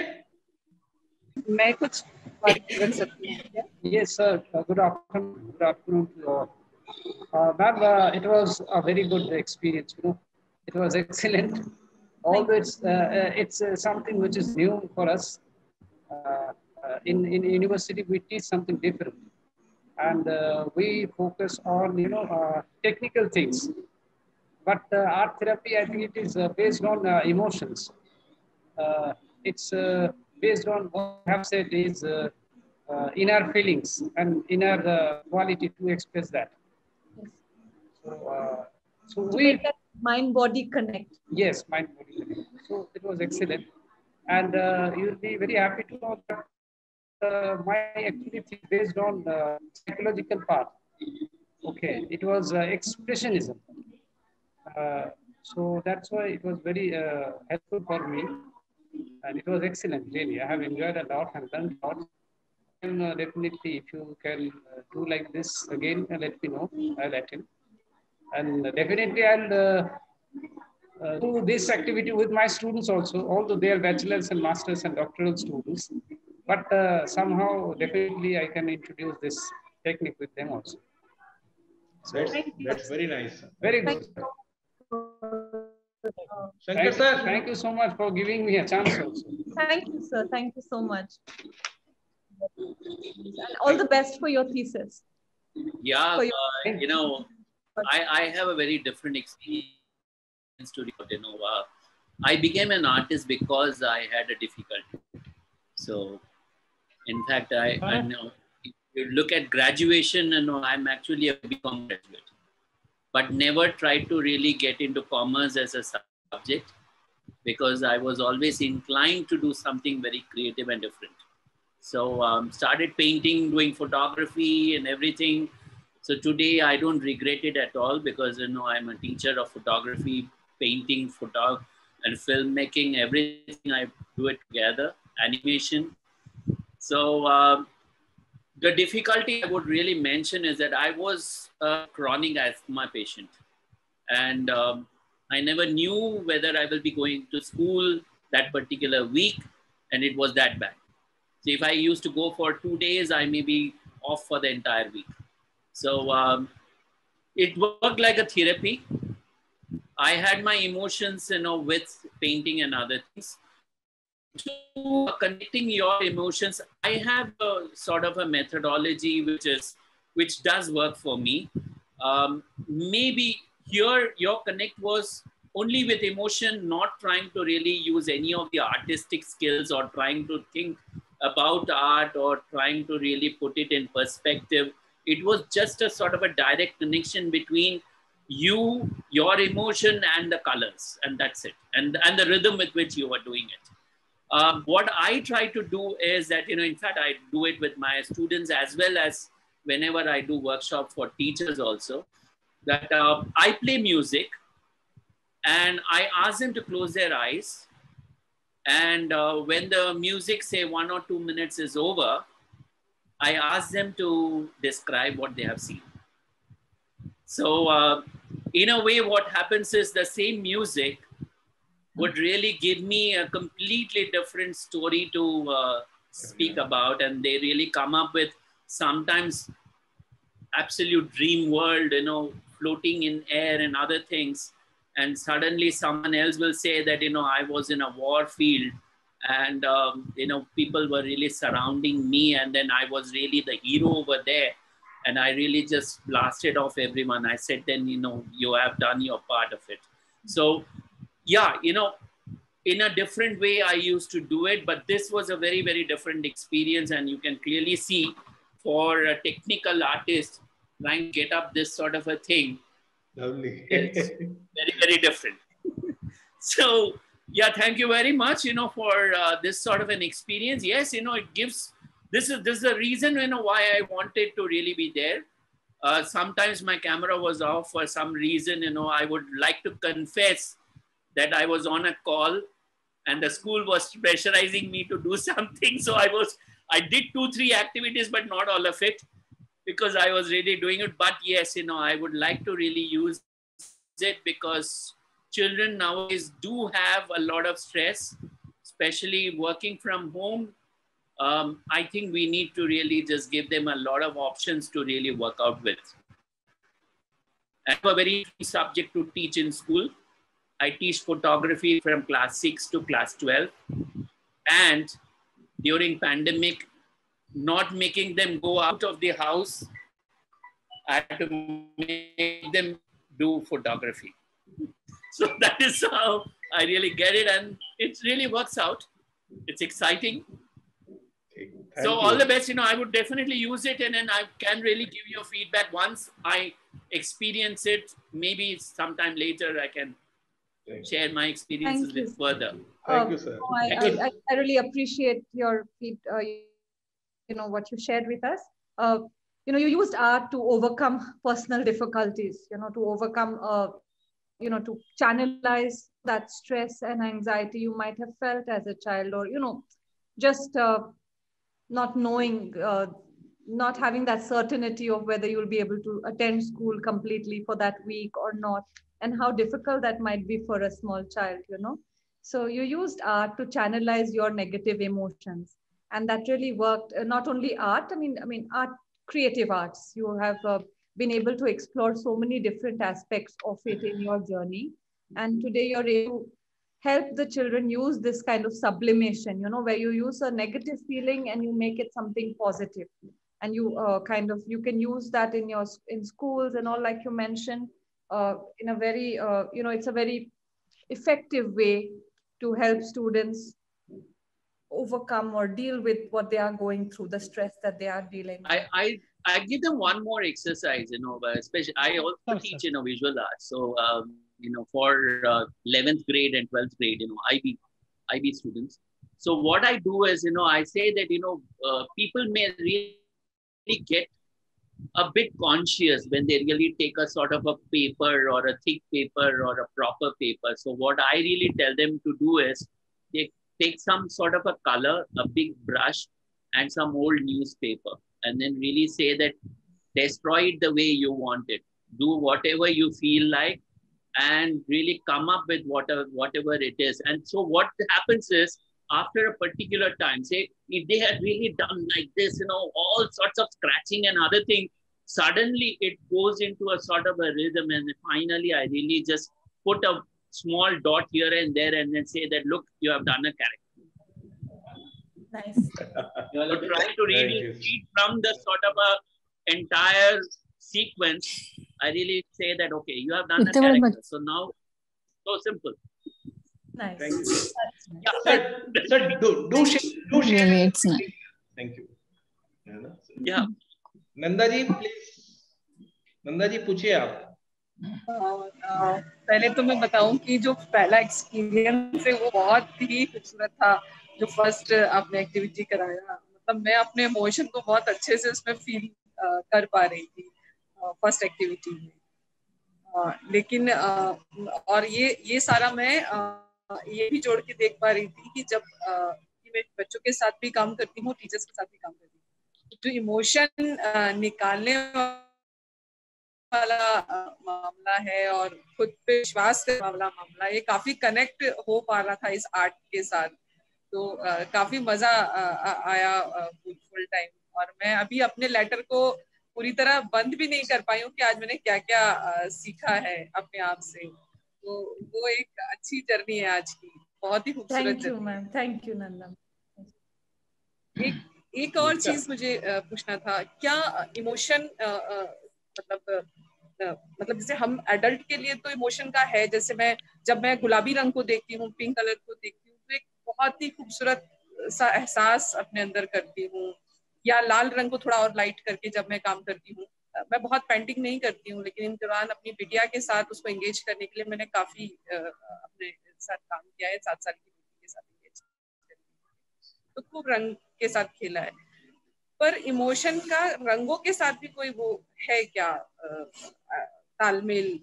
S11: मैं कुछ कर सकती हूँ? Yes, sir. Good afternoon. Good afternoon to all. Ma'am, it was a very good experience. It was excellent. Although it's something which is new for us. In university, we teach something different, and we focus on technical things. But art therapy, I think it is based on emotions. It's based on what I have said is inner feelings and inner quality to express that.
S2: Yes.
S11: So
S2: to make that mind-body connect.
S11: Yes, mind-body connect. So it was excellent, and you'll be very happy to know that my activity is based on psychological part. Okay, it was expressionism. So that's why it was very helpful for me. And it was excellent, really. I have enjoyed a lot and learned a lot. And definitely, if you can do like this again, let me know. I'll attend. And definitely, I'll do this activity with my students also, although they are bachelor's and master's and doctoral students. But somehow, definitely, I can introduce this technique with them also. So,
S1: that's very nice.
S11: Very good. Thank you so much for giving me a chance also.
S2: Thank you, sir. Thank you so much. And all the best for your thesis.
S12: Yeah, I have a very different experience to report. I became an artist because I had a difficulty. So, in fact, I know if you look at graduation, I'm actually a BCom graduate, but never tried to really get into commerce as a subject because I was always inclined to do something very creative and different. So started painting, doing photography and everything. So today I don't regret it at all because I'm a teacher of photography, painting, and filmmaking, everything I do it together, animation. So the difficulty I would really mention is that I was a chronic asthma patient, and I never knew whether I will be going to school that particular week, and it was that bad. So if I used to go for 2 days, I may be off for the entire week. So it worked like a therapy, I had my emotions, with painting and other things. To connecting your emotions, I have a sort of a methodology which does work for me. Maybe here your connect was only with emotion, not trying to really use any of the artistic skills or trying to think about art or trying to really put it in perspective. It was just a sort of a direct connection between you, your emotion, and the colors, and that's it, and the rhythm with which you were doing it. What I try to do is that, in fact, I do it with my students as well as whenever I do workshops for teachers also, that I play music and I ask them to close their eyes. And when the music, say 1 or 2 minutes is over, I ask them to describe what they have seen. So in a way, what happens is the same music would really give me a completely different story to speak about. And they really come up with sometimes absolute dream world, floating in air and other things. And suddenly someone else will say that, I was in a war field and, people were really surrounding me. And then I was really the hero over there. And I really just blasted off everyone. I said, then, you have done your part of it. So, yeah, in a different way, I used to do it, but this was a very, very different experience. And you can clearly see for a technical artist trying to get up this sort of a thing,
S1: lovely.
S12: It's very, very different. So, yeah, thank you very much, for this sort of an experience. Yes, it gives, this is the reason, why I wanted to really be there. Sometimes my camera was off for some reason, I would like to confess that I was on a call and the school was pressurizing me to do something. So I did 2-3 activities, but not all of it because I was really doing it. But yes, I would like to really use it because children nowadays do have a lot of stress, especially working from home. I think we need to really just give them a lot of options to really work out with. I have a very subject to teach in school. I teach photography from class 6 to class 12. And during pandemic, not making them go out of the house, I had to make them do photography. So that is how I really get it. And it really works out. It's exciting. So all the best, I would definitely use it. And then I can really give you feedback once I experience it. Maybe sometime later I can share my experiences with further.
S1: Thank you, sir.
S2: I really appreciate your what you shared with us. You used art to overcome personal difficulties, to overcome, to channelize that stress and anxiety you might have felt as a child, or, just not knowing, not having that certainty of whether you'll be able to attend school completely for that week or not, and how difficult that might be for a small child, So you used art to channelize your negative emotions. And that really worked. Not only art, I mean, art, creative arts. You have been able to explore so many different aspects of it in your journey. And today you're able to help the children use this kind of sublimation, where you use a negative feeling and you make it something positive. And you you can use that in schools and all, like you mentioned, in a very, it's a very effective way to help students overcome or deal with what they are going through, the stress that they are dealing with.
S12: I give them one more exercise, especially I also teach, visual arts. So, for 11th grade and 12th grade, IB students. So what I do is, I say that, people may really get a bit conscious when they really take a sort of a paper or a thick paper or a proper paper. So what I really tell them to do is they take some sort of a color, a big brush and some old newspaper, and then really say that destroy it the way you want it. Do whatever you feel like and really come up with whatever it is. And so what happens is, after a particular time, say if they had really done like this, all sorts of scratching and other things, suddenly it goes into a sort of a rhythm. And finally, I really just put a small dot here and there and then say that, look, you have done a character.
S2: Nice.
S12: You are trying to read from the sort of a entire sequence. I really say that, okay, you have done a character. So now, so simple.
S2: Nice.
S1: Thank you. Yeah, sir, do share.
S4: Really, it's nice.
S1: Thank you.
S12: Yeah.
S1: Nanda ji please, Nanda ji पूछिए आप।
S13: पहले तो मैं बताऊं कि जो पहला experience है वो बहुत ही खूबसूरत था, जो फर्स्ट आपने एक्टिविटी कराया। मतलब मैं अपने इमोशन को बहुत अच्छे से उसमें फील कर पा रही थी फर्स्ट एक्टिविटी में। लेकिन और ये सारा मैं ये भी जोड़ के देख पा रही थी कि जब मैं बच्चों के साथ भी काम करती हूँ, टीचर्स के साथ भी काम करती हूँ, जो इमोशन निकालने वाला मामला है और खुद पे विश्वास करने वाला मामला, ये काफी कनेक्ट हो पा रहा था इस आर्ट के साथ। तो काफी मजा आया फुल टाइम। और मैं अभी अपने लेटर को पूरी तरह बंद भी नहीं कर पाई हूँ कि आज मैंने क्या क्या सीखा है अपने आप से। तो वो एक अच्छी जर्नी है आज की, बहुत ही खूबसूरत।
S2: Thank you ma'am, thank you Nanda.
S13: एक और चीज मुझे पूछना था, क्या इमोशन मतलब जैसे हम एडल्ट के लिए तो इमोशन का है, जैसे जब मैं गुलाबी रंग को देखती हूँ, पिंक कलर को देखती हूँ, तो एक बहुत ही खूबसूरत सा एहसास अपने अंदर करती हूँ। या लाल रंग को थोड़ा और लाइट करके जब मैं काम करती हूँ, मैं बहुत पेंटिंग नहीं करती हूँ, लेकिन इन दौरान अपनी बिटिया के साथ उसको एंगेज करने के लिए मैंने काफी अपने साथ काम किया है। 7 साल की बेटी के साथ एंगेज तो खूब रंग के साथ खेला है। पर इमोशन का रंगों के साथ भी कोई वो है क्या तालमेल?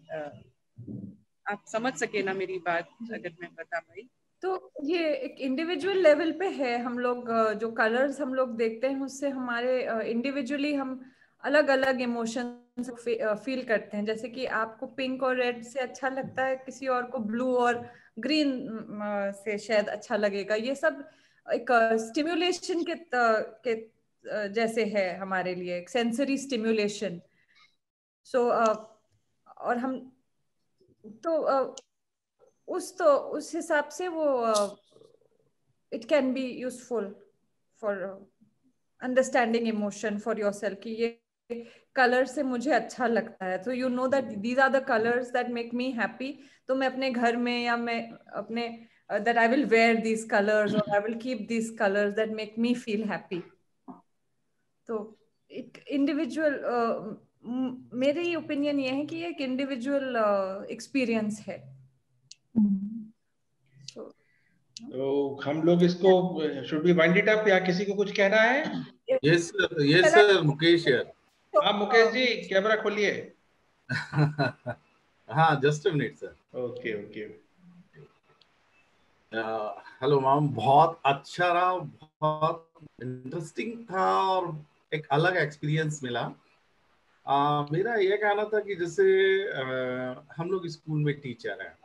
S13: आप समझ सके ना मेरी बात अगर मैं बता पाई?
S2: तो ये एक इंडिविजुअल लेवल पे है। हम लोग जो कलर्स हम लोग देखते हैं उससे हमारे इंडिविजुअली हम अलग अलग इमोशंस फील करते हैं। जैसे कि आपको पिंक और रेड से अच्छा लगता है, किसी और को ब्लू और ग्रीन से शायद अच्छा लगेगा। ये सब एक स्टिम्युलेशन के जैसे है हमारे लिए, एक सेंसरी स्टिम्युलेशन। सो और हम तो उस हिसाब से वो it can be useful for understanding emotion for yourself कि ये कलर से मुझे अच्छा लगता है, तो you know that these are the colours that make me happy. तो मैं अपने घर में या मैं अपने that I will wear these colors or I will keep these colors that make me feel happy. तो एक इंडिविजुअल मेरी ओपिनियन ये है कि एक इंडिविजुअल एक्सपीरियंस है।
S1: तो हम लोग इसको should be wind it up या किसी को कुछ कहना है?
S14: यस सर, मुकेश यार।
S1: हाँ मुकेश जी, कैमरा खोलिए।
S14: हाँ just a minute sir.
S1: Okay okay.
S14: Hello ma'am, बहुत अच्छा रहा, बहुत इंटरेस्टिंग था और एक अलग एक्सपीरियंस मिला। मेरा ये कहना था कि जैसे हम लोग स्कूल में टीचर हैं,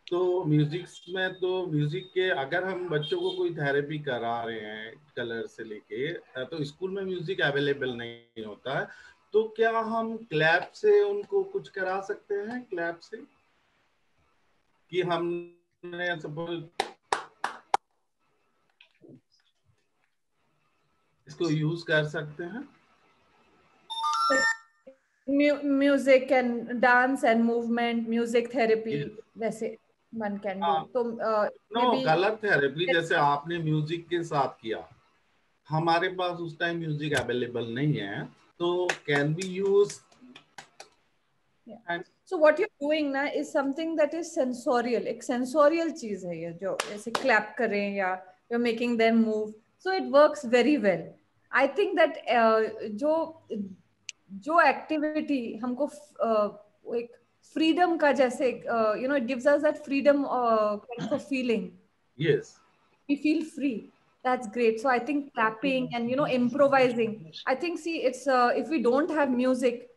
S14: तो म्यूजिक में तो म्यूजिक के अगर हम बच्चों को कोई थेरेपी करा रहे हैं कलर से लेके, तो स्कूल में म्यूजिक अवेलेबल नहीं होता है, तो क्या हम क्लैप से उनको कुछ करा सकते हैं? क्लैप से कि हमने सपोज इसको यूज कर सकते हैं?
S2: Music and dance and movement, music therapy वैसे वन कैन डू। तो
S14: नो कलर थेरेपी जैसे आपने म्यूजिक के साथ किया, हमारे पास उस टाइम म्यूजिक अवेलेबल नहीं है, तो can be use.
S2: So what you're doing ना is something that is sensorial, एक sensorial चीज है ये, जो ऐसे clap करें या you're making them move, so it works very well. I think that जो activity हमको एक freedom का जैसे you know, it gives us that freedom for feeling.
S14: Yes.
S2: We feel free. That's great. So I think clapping and you know improvising. I think see it's if we don't have music,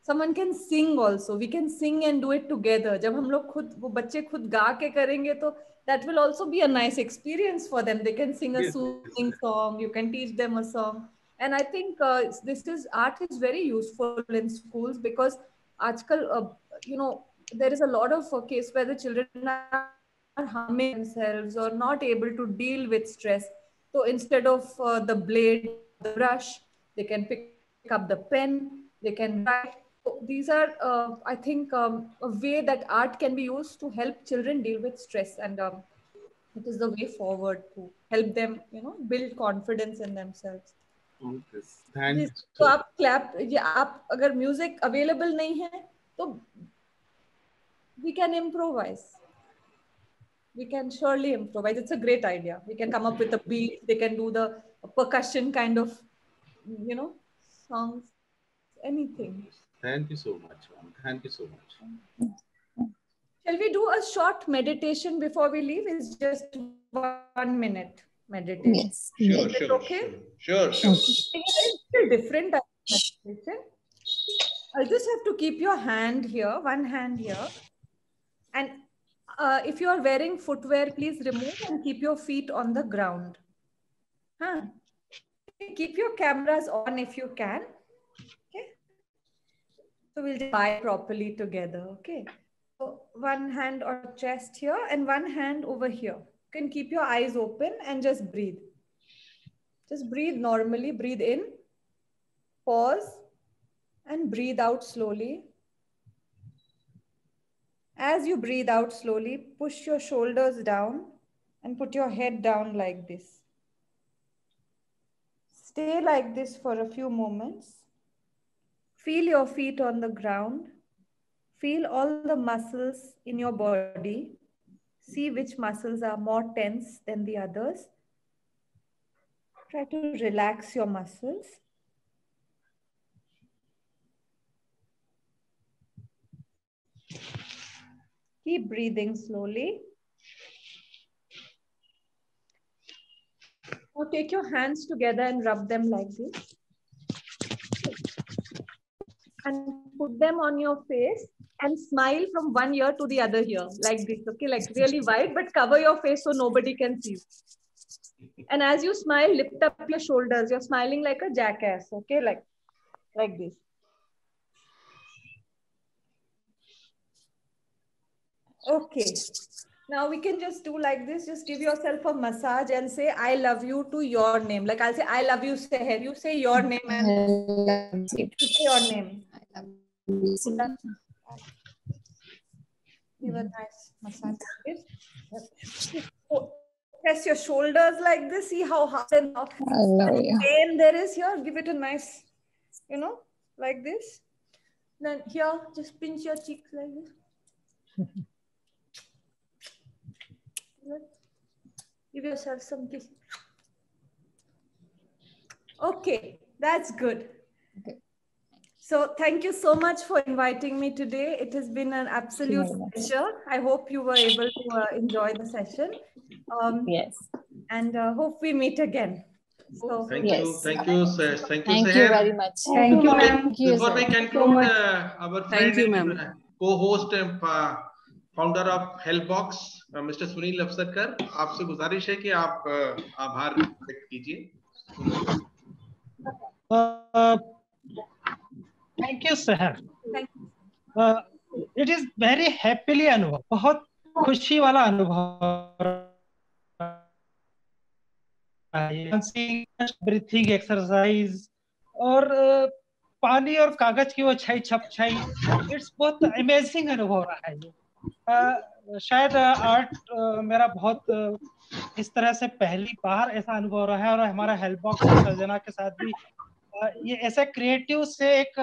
S2: someone can sing also. We can sing and do it together. जब हम लोग खुद वो बच्चे खुद गा के करेंगे तो that will also be a nice experience for them. They can sing a soothing song. You can teach them a song. And I think art is very useful in schools because आजकल you know there is a lot of case where the children are harming themselves or not able to deal with stress. So instead of the blade, the brush, they can pick up the pen, they can write. So these are, I think, a way that art can be used to help children deal with stress, and it is the way forward to help them, build confidence in themselves.
S14: Thank
S2: तो आप clap, ये आप अगर music available नहीं है तो we can improvise. We can surely improvise. It's a great idea. We can come up with a beat. They can do the percussion kind of, songs, anything.
S14: Thank you so much, ma'am. Thank you so much.
S2: Shall we do a short meditation before we leave? It's just 1 minute meditation.
S4: Yes.
S1: Sure,
S2: Is it
S1: sure,
S2: okay?
S1: sure.
S2: It's a different type of meditation. I'll just have to keep your hand here, one hand here. And if you are wearing footwear, please remove and keep your feet on the ground. Keep your cameras on if you can. Okay. So we'll just lie properly together. Okay. So one hand on chest here and one hand over here. You can keep your eyes open and just breathe. Just breathe normally. Breathe in, pause, and breathe out slowly. As you breathe out slowly, push your shoulders down and put your head down like this. Stay like this for a few moments. Feel your feet on the ground. Feel all the muscles in your body. See which muscles are more tense than the others. Try to relax your muscles. Keep breathing slowly. Now take your hands together and rub them like this. And put them on your face and smile from one ear to the other ear, like this, okay? Like really wide, but cover your face so nobody can see you. And as you smile, lift up your shoulders. You're smiling like a jackass, okay? Like this. Okay. Now we can just do like this. Just give yourself a massage and say, I love you to your name. Like I'll say, I love you, Seher. You say your name and you say your name. Give a nice massage. Press your shoulders like this. See how hard and how pain there is here. Give it a nice, like this. Then here, just pinch your cheeks like this. Give yourself some kiss. Okay, that's good. Okay. So thank you so much for inviting me today. It has been an absolute pleasure. I hope you were able to enjoy the session.
S4: Yes.
S2: And hope we meet again. So,
S1: thank you, sir. Thank you,
S4: Thank you very much.
S5: Thank you, ma'am.
S1: Before we conclude, our friend and co-host and founder of Helpbox, Mr. Sunil Avsarkar, आपसे गुजारिश है कि आप आभार व्यक्त कीजिए.
S7: Thank you, Seher. It is very happily अनुभव, बहुत खुशी वाला अनुभव. ब्रीथिंग एक्सरसाइज और पानी और कागज की वो छाई छपछाई, इट्स बहुत अमेजिंग अनुभव रहा है ये. शायद आर्ट मेरा बहुत इस तरह से पहली बार ऐसा अनुभव रहा है, और हमारा हेल्पबॉक्स सर्जना के साथ भी ये ऐसा क्रिएटिव से एक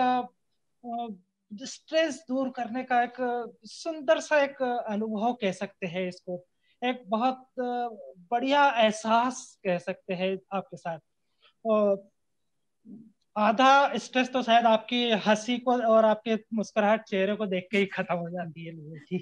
S7: स्ट्रेस दूर करने का एक सुंदर सा एक अनुभव कह सकते हैं इसको. एक बहुत बढ़िया एहसास कह सकते हैं आपके साथ. और आधा स्ट्रेस तो शायद आपकी हंसी को और आपके मुस्कुराहट चेहरे को देख के ही खत्म हो जाती है लोगों की.